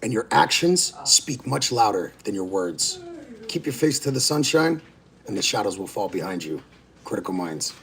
and your actions speak much louder than your words. Keep your face to the sunshine and the shadows will fall behind you. Critical Minds.